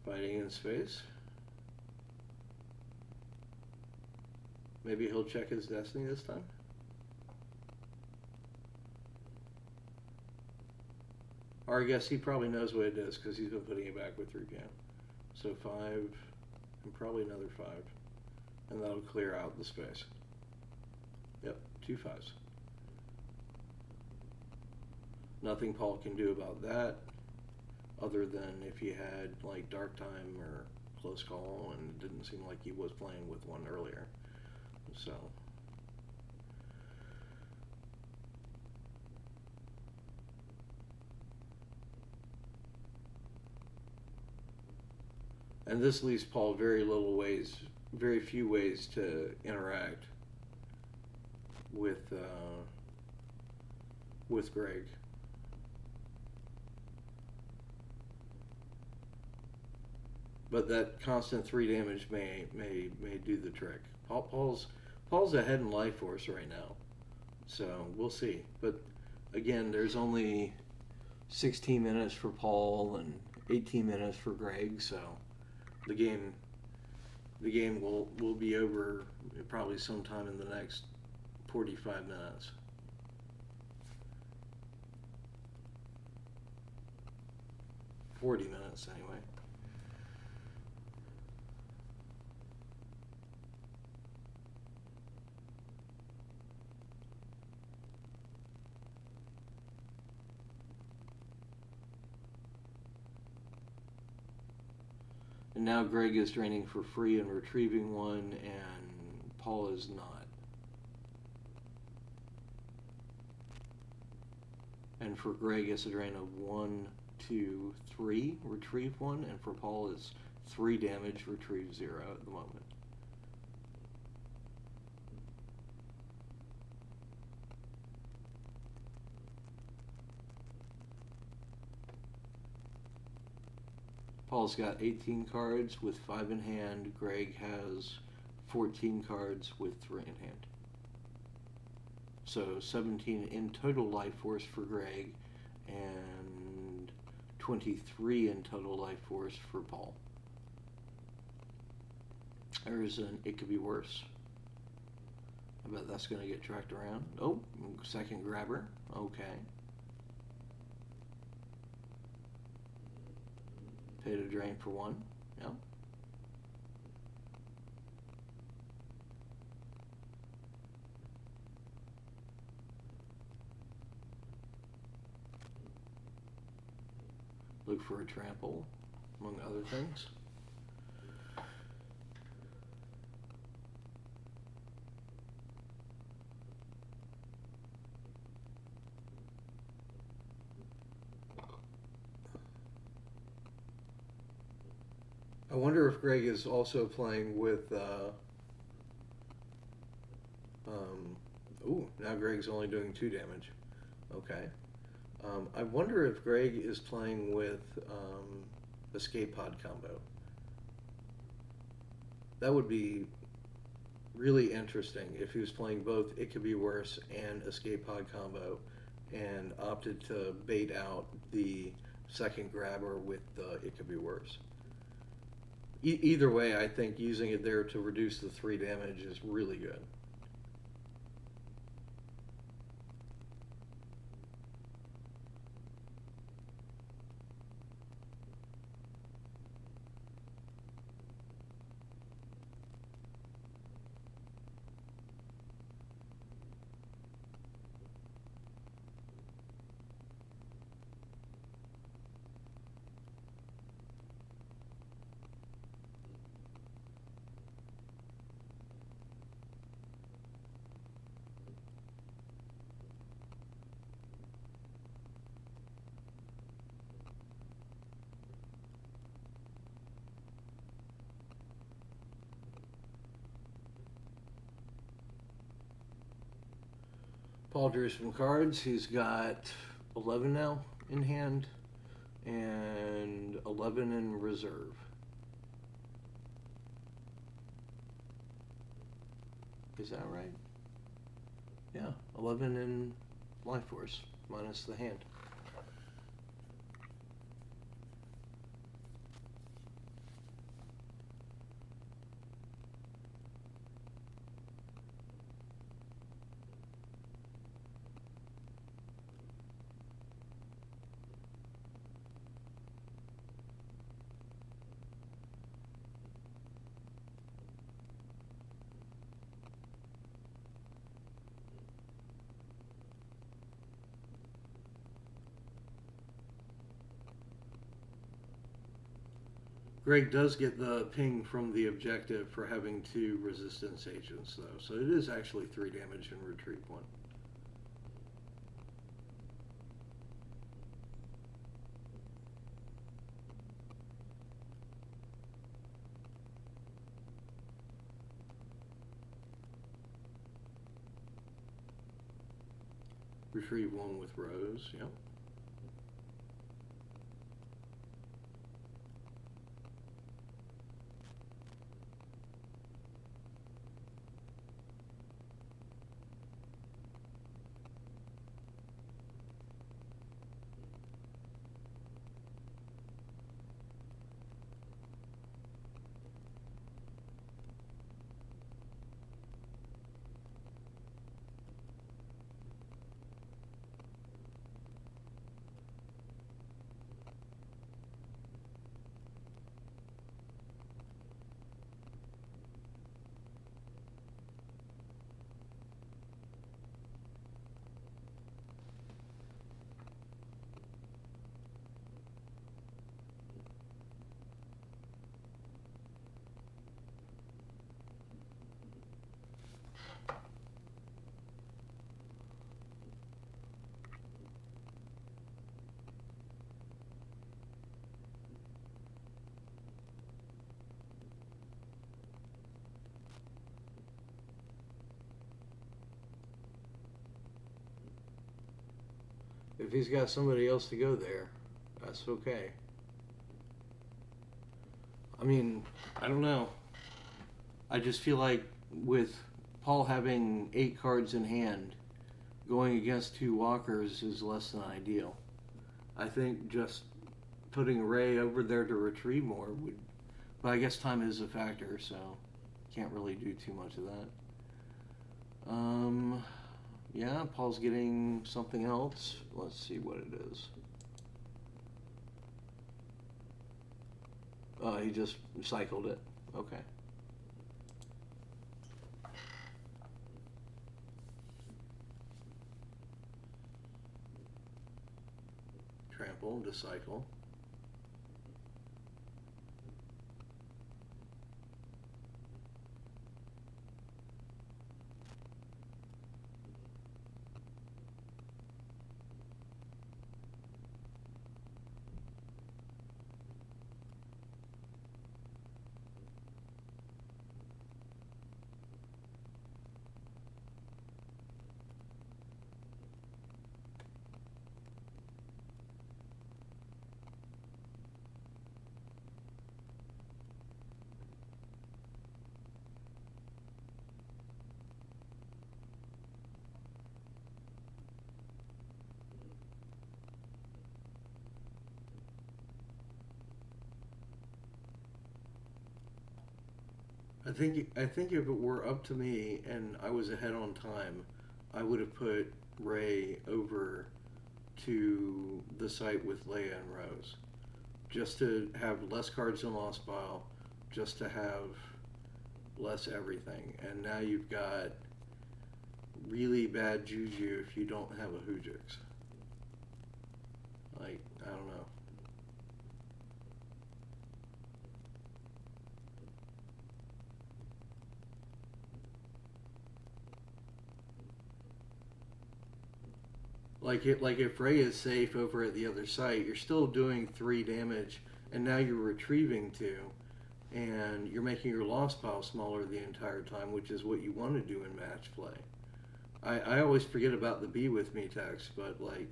Speaker 1: Fighting in space. Maybe he'll check his destiny this time? Or I guess he probably knows what it is because he's been putting it back with 3 p.m. So 5 and probably another 5. And that'll clear out the space. Yep, 2 5s. Nothing Paul can do about that other than if he had like dark time or close call, and it didn't seem like he was playing with one earlier. So and this leaves Paul very few ways to interact with Greg. But that constant 3 damage may do the trick. Paul's ahead in life force right now, so we'll see. But again, there's only 16 minutes for Paul and 18 minutes for Greg, so the game will be over probably sometime in the next 45 minutes. $40 anyway. And now Greg is draining for free and retrieving one, and Paul is not. And for Greg, it's a drain of 1, 2, 3, retrieve 1, and for Paul, it's 3 damage, retrieve 0 at the moment. Paul's got 18 cards with 5 in hand. Greg has 14 cards with 3 in hand. So 17 in total life force for Greg and 23 in total life force for Paul. There's an it could be worse. I bet that's going to get tracked around. Oh, second grabber. Okay. Pay to drain for 1. Yeah. Look for a trample, among other things. I wonder if Greg is also playing with, ooh, now Greg's only doing 2 damage. Okay. I wonder if Greg is playing with Escape Pod combo. That would be really interesting if he was playing both It Could Be Worse and Escape Pod combo and opted to bait out the second grabber with the It Could Be Worse. Either way, I think using it there to reduce the 3 damage is really good. Paul drew some cards. He's got 11 now in hand and 11 in reserve. Is that right? Yeah, 11 in life force minus the hand. Greg does get the ping from the objective for having 2 resistance agents, though, so it is actually 3 damage and retrieve 1. Retrieve 1 with Rose, yep. If he's got somebody else to go there, that's okay. I mean, I don't know. I just feel like with Paul having 8 cards in hand, going against 2 walkers is less than ideal. I think just putting Ray over there to retrieve more would, but I guess time is a factor, so can't really do too much of that. Yeah, Paul's getting something else. Let's see what it is. He just cycled it. Okay. Trample to cycle. I think if it were up to me and I was ahead on time, I would have put Ray over to the site with Leia and Rose, just to have less cards in Lost Pile, just to have less everything. And now you've got really bad juju if you don't have a Hoojix. Like, I don't know. Like if Ray is safe over at the other site, you're still doing 3 damage, and now you're retrieving 2, and you're making your lost pile smaller the entire time, which is what you want to do in match play. I always forget about the Be With Me text, but like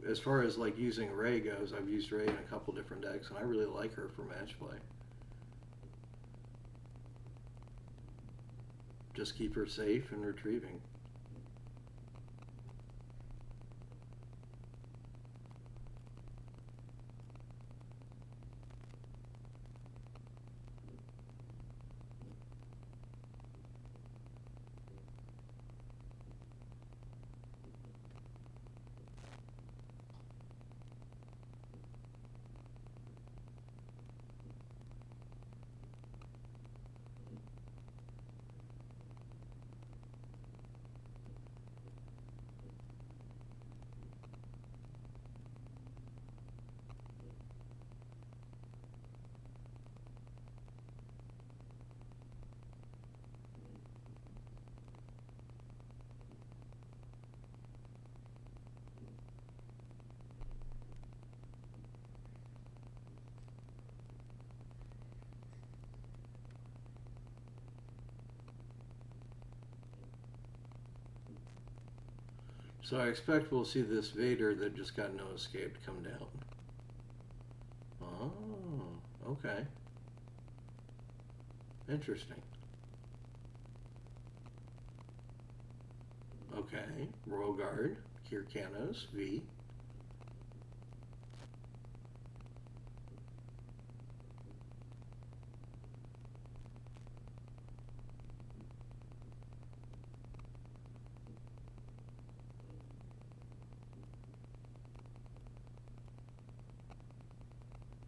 Speaker 1: as far as like using Ray goes, I've used Ray in a couple different decks, and I really like her for match play. Just keep her safe and retrieving. So I expect we'll see this Vader that just got no escape come down. Oh, okay. Interesting. Okay, Royal Guard, Kirkanos, V.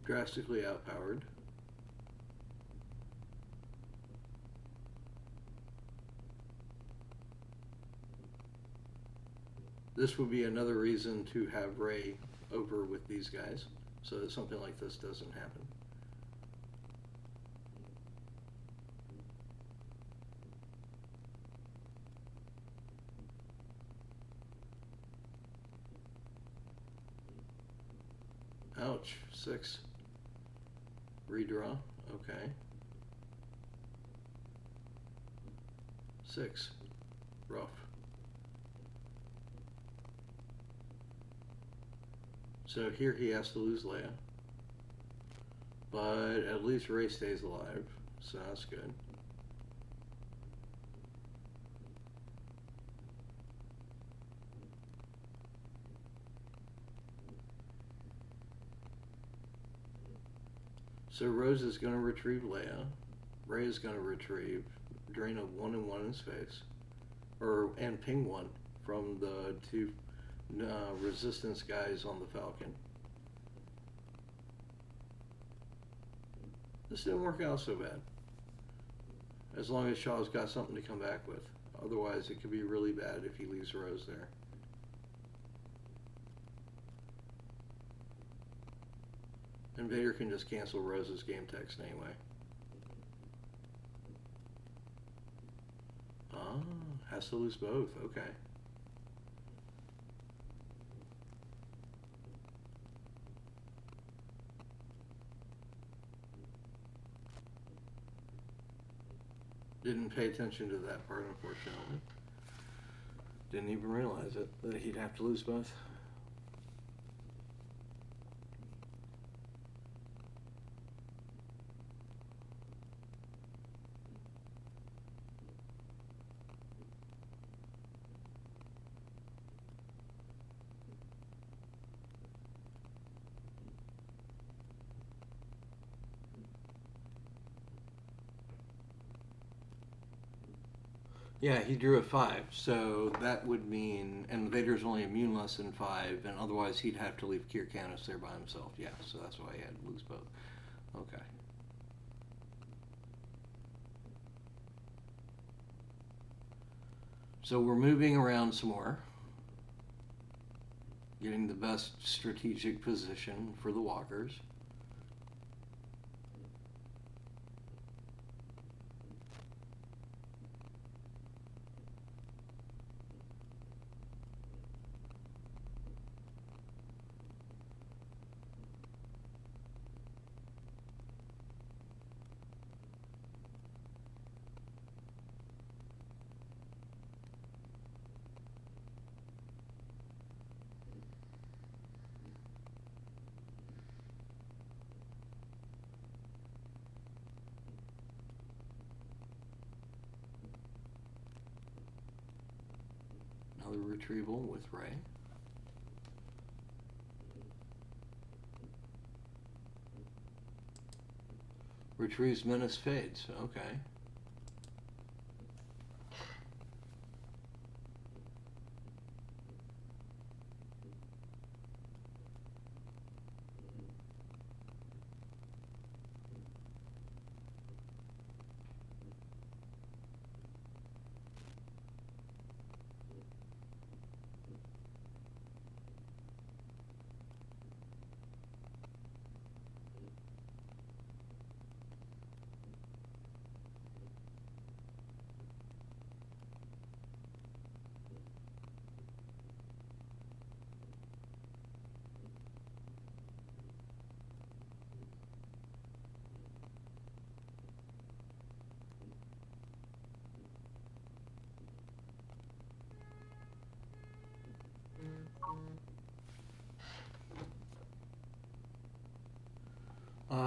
Speaker 1: Drastically outpowered. This would be another reason to have Ray over with these guys, so that something like this doesn't happen. Ouch, 6. Redraw, okay. 6, rough. So here he has to lose Leia, but at least Ray stays alive, so that's good. So Rose is going to retrieve Leia. Ray is going to retrieve, drain a 1 and 1 in space, and ping 1 from the 2 resistance guys on the Falcon. This didn't work out so bad, as long as Shaw's got something to come back with. Otherwise, it could be really bad if he leaves Rose there. And Vader can just cancel Rose's game text anyway. Ah, has to lose both, okay. Didn't pay attention to that part, unfortunately. Didn't even realize it, that he'd have to lose both. Yeah, he drew a 5, so that would mean, and Vader's only immune less than 5, and otherwise he'd have to leave Kirkanis there by himself. Yeah, so that's why he had to lose both. Okay. So we're moving around some more, getting the best strategic position for the walkers. Another retrieval with Ray. Retrieves menace fades. Okay.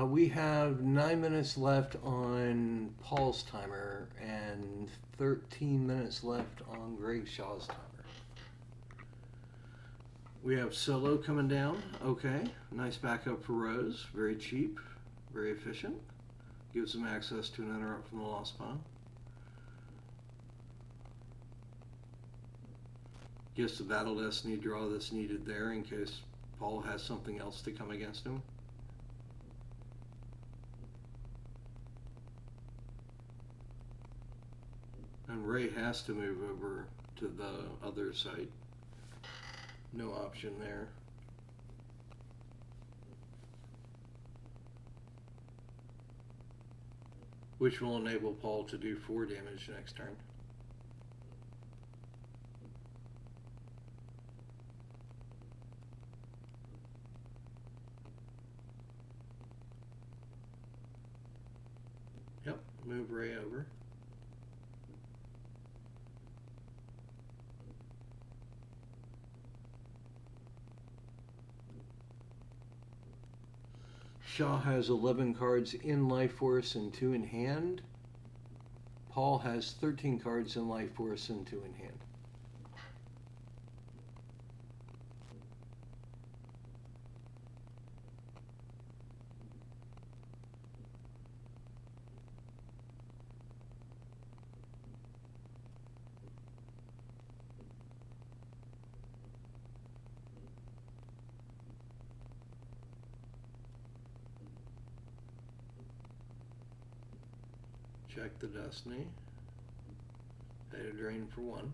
Speaker 1: We have 9 minutes left on Paul's timer and 13 minutes left on Greg Shaw's timer. We have Solo coming down. Okay, nice backup for Rose. Very cheap, very efficient. Gives them access to an interrupt from the Lost Pawn. Gets the Battle Destiny draw that's needed there in case Paul has something else to come against him. And Ray has to move over to the other side. No option there. Which will enable Paul to do 4 damage next turn. Yep, move Ray over. Shaw has 11 cards in Life Force and 2 in hand. Paul has 13 cards in Life Force and 2 in hand. Check the Destiny. Pay to drain for 1.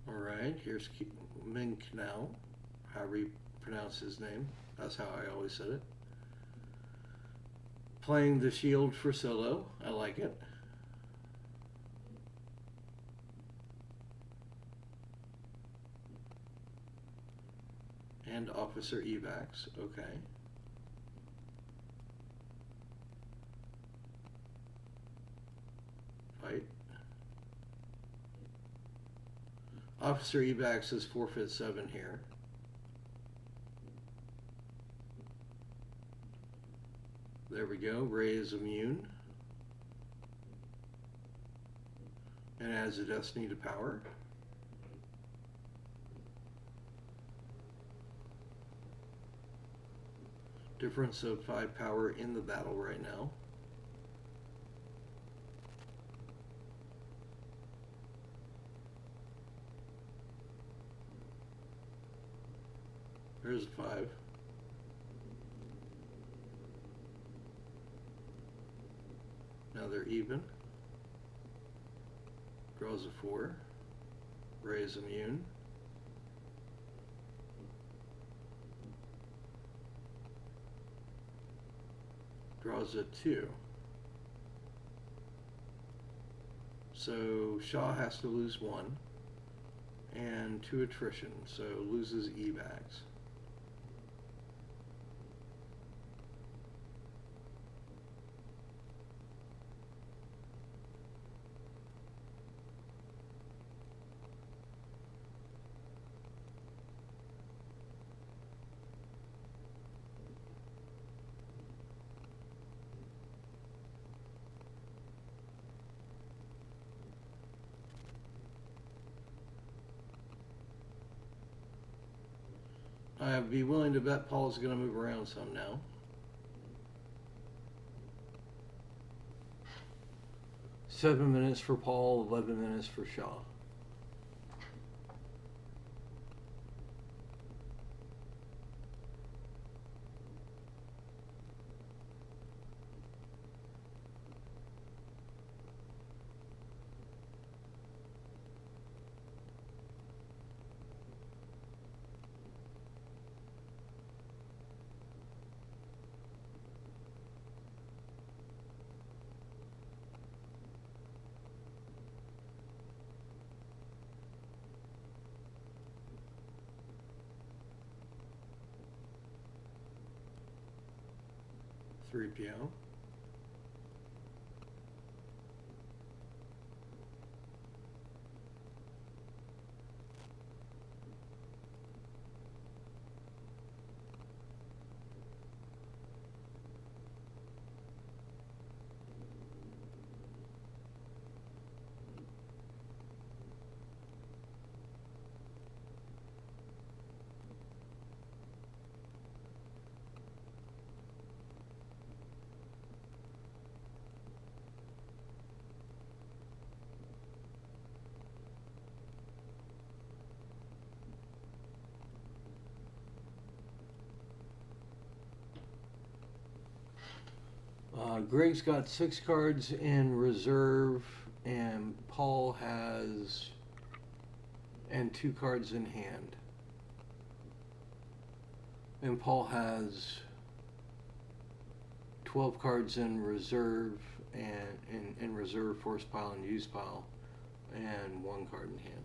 Speaker 1: Alright, here's Mink now, however you pronounce his name. That's how I always said it. Playing the shield for Solo. I like it. and officer evacs. Okay. Fight. Officer evacs is forfeit 7 here. There we go. Ray is immune. And adds a destiny to power. Difference of 5 power in the battle right now. There's a 5. Now they're even. Draws a 4. Ray is immune. Draws a 2. So Shaw has to lose 1 and 2 attrition, so loses evacs. I'd be willing to bet Paul's going to move around some now. Seven minutes for Paul, 11 minutes for Shaw. Three PO. Greg's got 6 cards in reserve, and Paul has 2 cards in hand. And Paul has 12 cards in reserve and in reserve, force pile, and use pile, and 1 card in hand.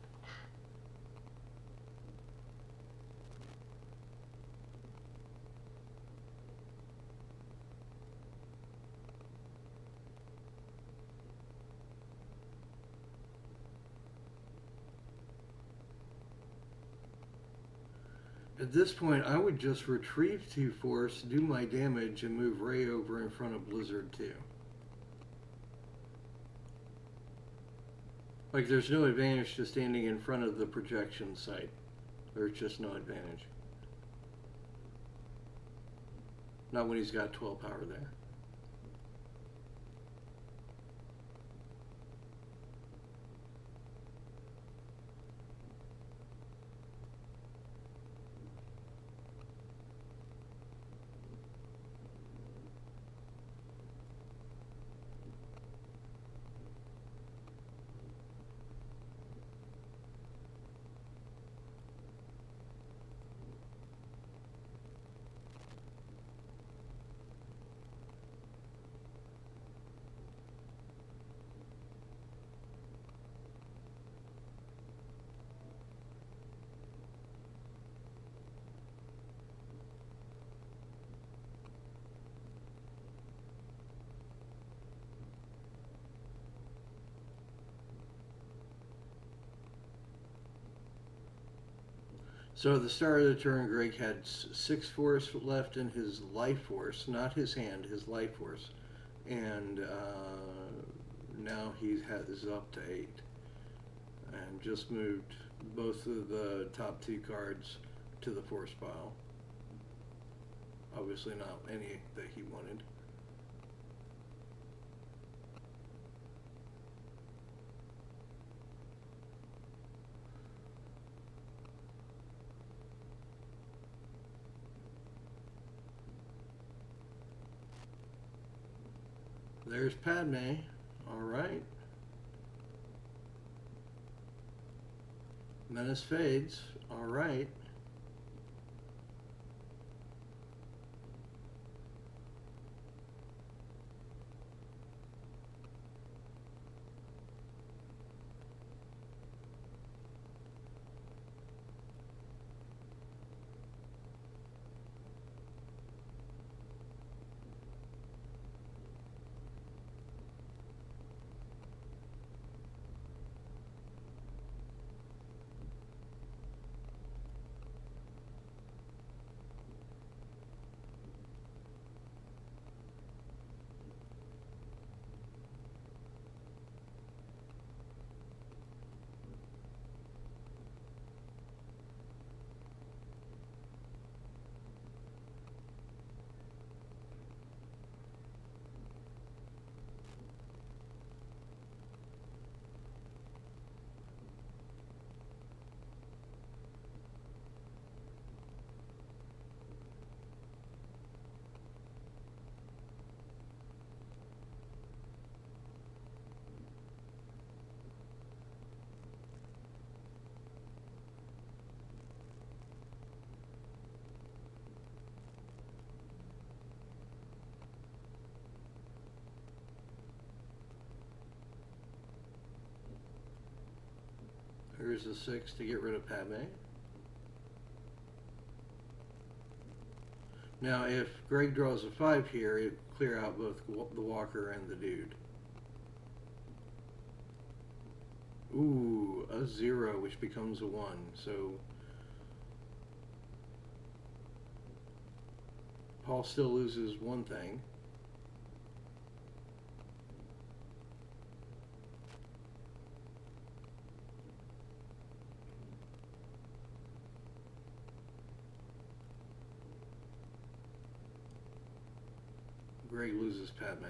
Speaker 1: At this point, I would just retrieve 2 force, do my damage, and move Ray over in front of Blizzard 2. Like, there's no advantage to standing in front of the projection site. There's just no advantage. Not when he's got 12 power there. So at the start of the turn, Greg had 6 force left in his life force, not his hand, his life force, and now he is up to 8, and just moved both of the top 2 cards to the force pile. Obviously not any that he wanted. There's Padme. All right. Menace fades. All right. Here's a 6 to get rid of Padme. Now, if Greg draws a 5 here, it clear out both the walker and the dude. Ooh, a 0, which becomes a 1. So Paul still loses one thing. Greg loses Padme.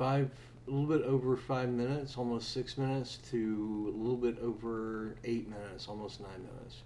Speaker 1: A little bit over 5 minutes, almost 6 minutes, to a little bit over 8 minutes, almost 9 minutes.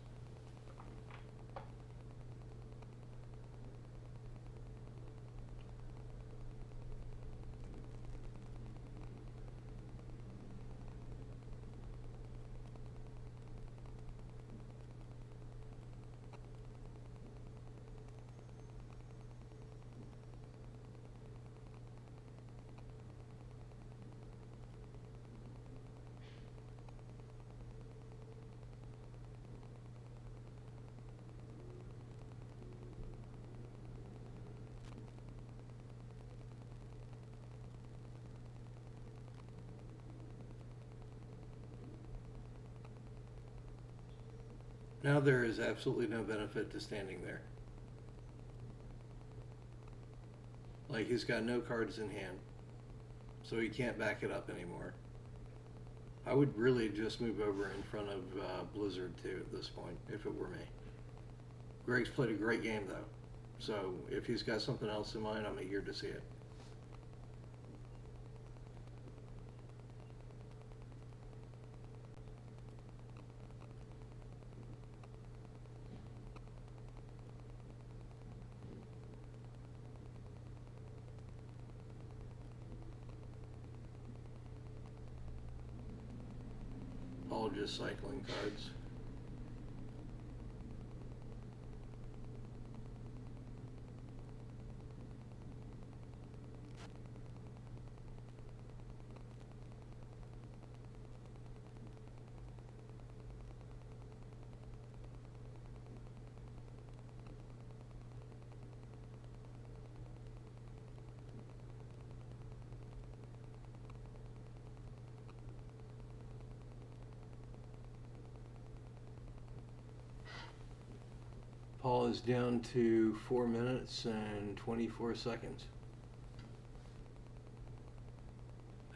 Speaker 1: Now there is absolutely no benefit to standing there. Like, he's got no cards in hand, so he can't back it up anymore. I would really just move over in front of Blizzard too at this point, if it were me. Greg's played a great game though, so if he's got something else in mind, I'm eager to see it. All just cycling cards. Paul is down to 4 minutes and 24 seconds.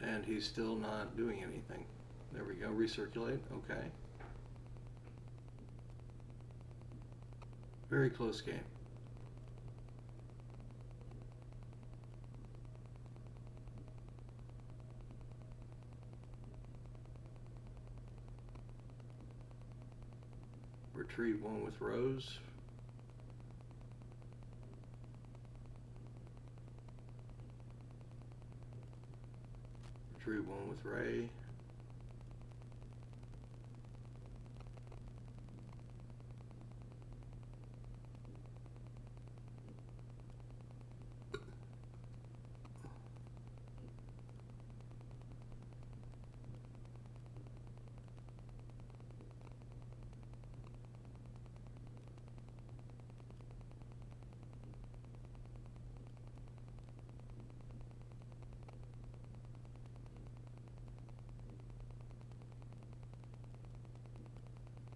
Speaker 1: And he's still not doing anything. There we go, recirculate, okay. Very close game. Retrieve one with Rose. Retrieve one with Ray.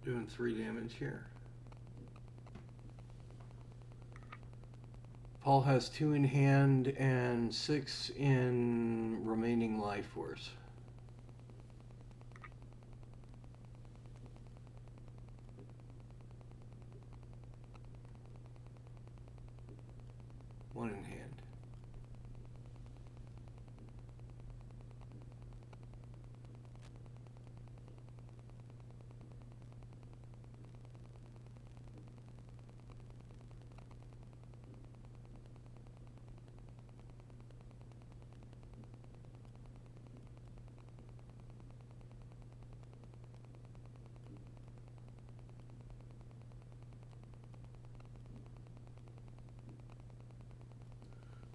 Speaker 1: Doing 3 damage here. Paul has 2 in hand and 6 in remaining life force. One in hand.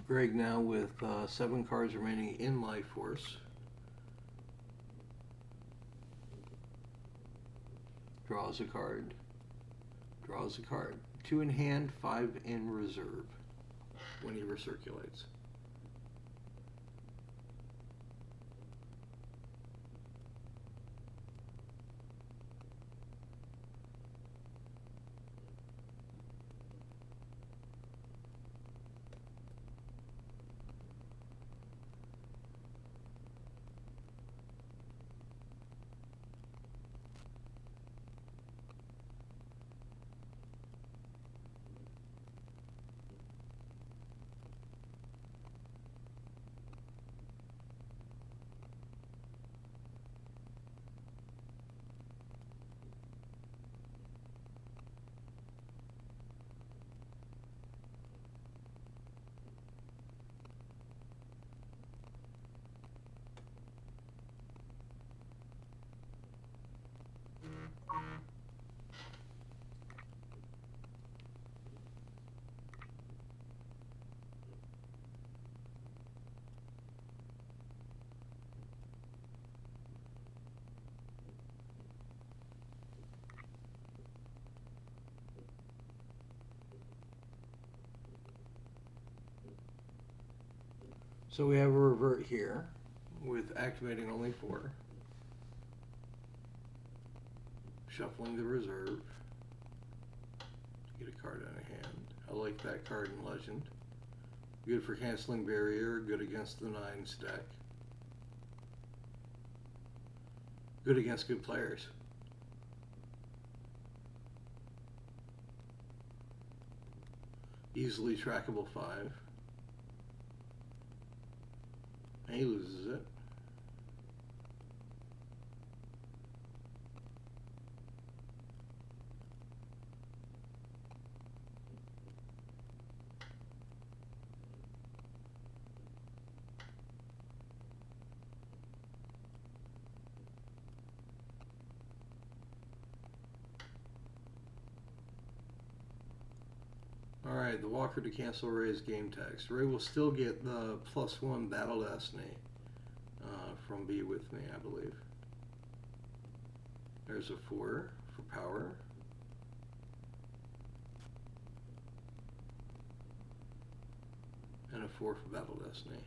Speaker 1: Greg now with 7 cards remaining in life force. Draws a card. Draws a card. 2 in hand, 5 in reserve when he recirculates. So we have a revert here with activating only 4. Shuffling the reserve. Get a card out of hand. I like that card in Legend. Good for canceling barrier, good against the 9 stack. Good against good players. Easily trackable 5. And he loses it. Alright, the Walker to cancel Ray's game text. Ray will still get the +1 Battle Destiny from Be With Me, I believe. There's a 4 for power. And a 4 for Battle Destiny.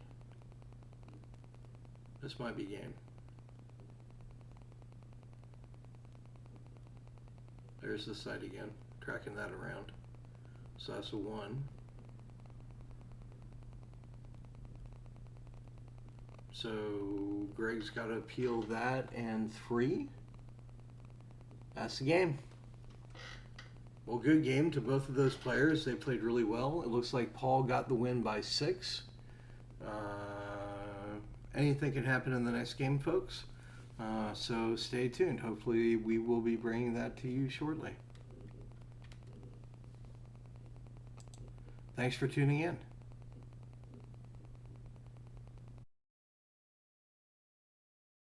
Speaker 1: This might be game. There's the site again, tracking that around. So that's a 1. So Greg's got to appeal that, and 3. That's the game. Well, good game to both of those players. They played really well. It looks like Paul got the win by 6. Anything can happen in the next game, folks. So stay tuned. Hopefully we will be bringing that to you shortly. Thanks for tuning in.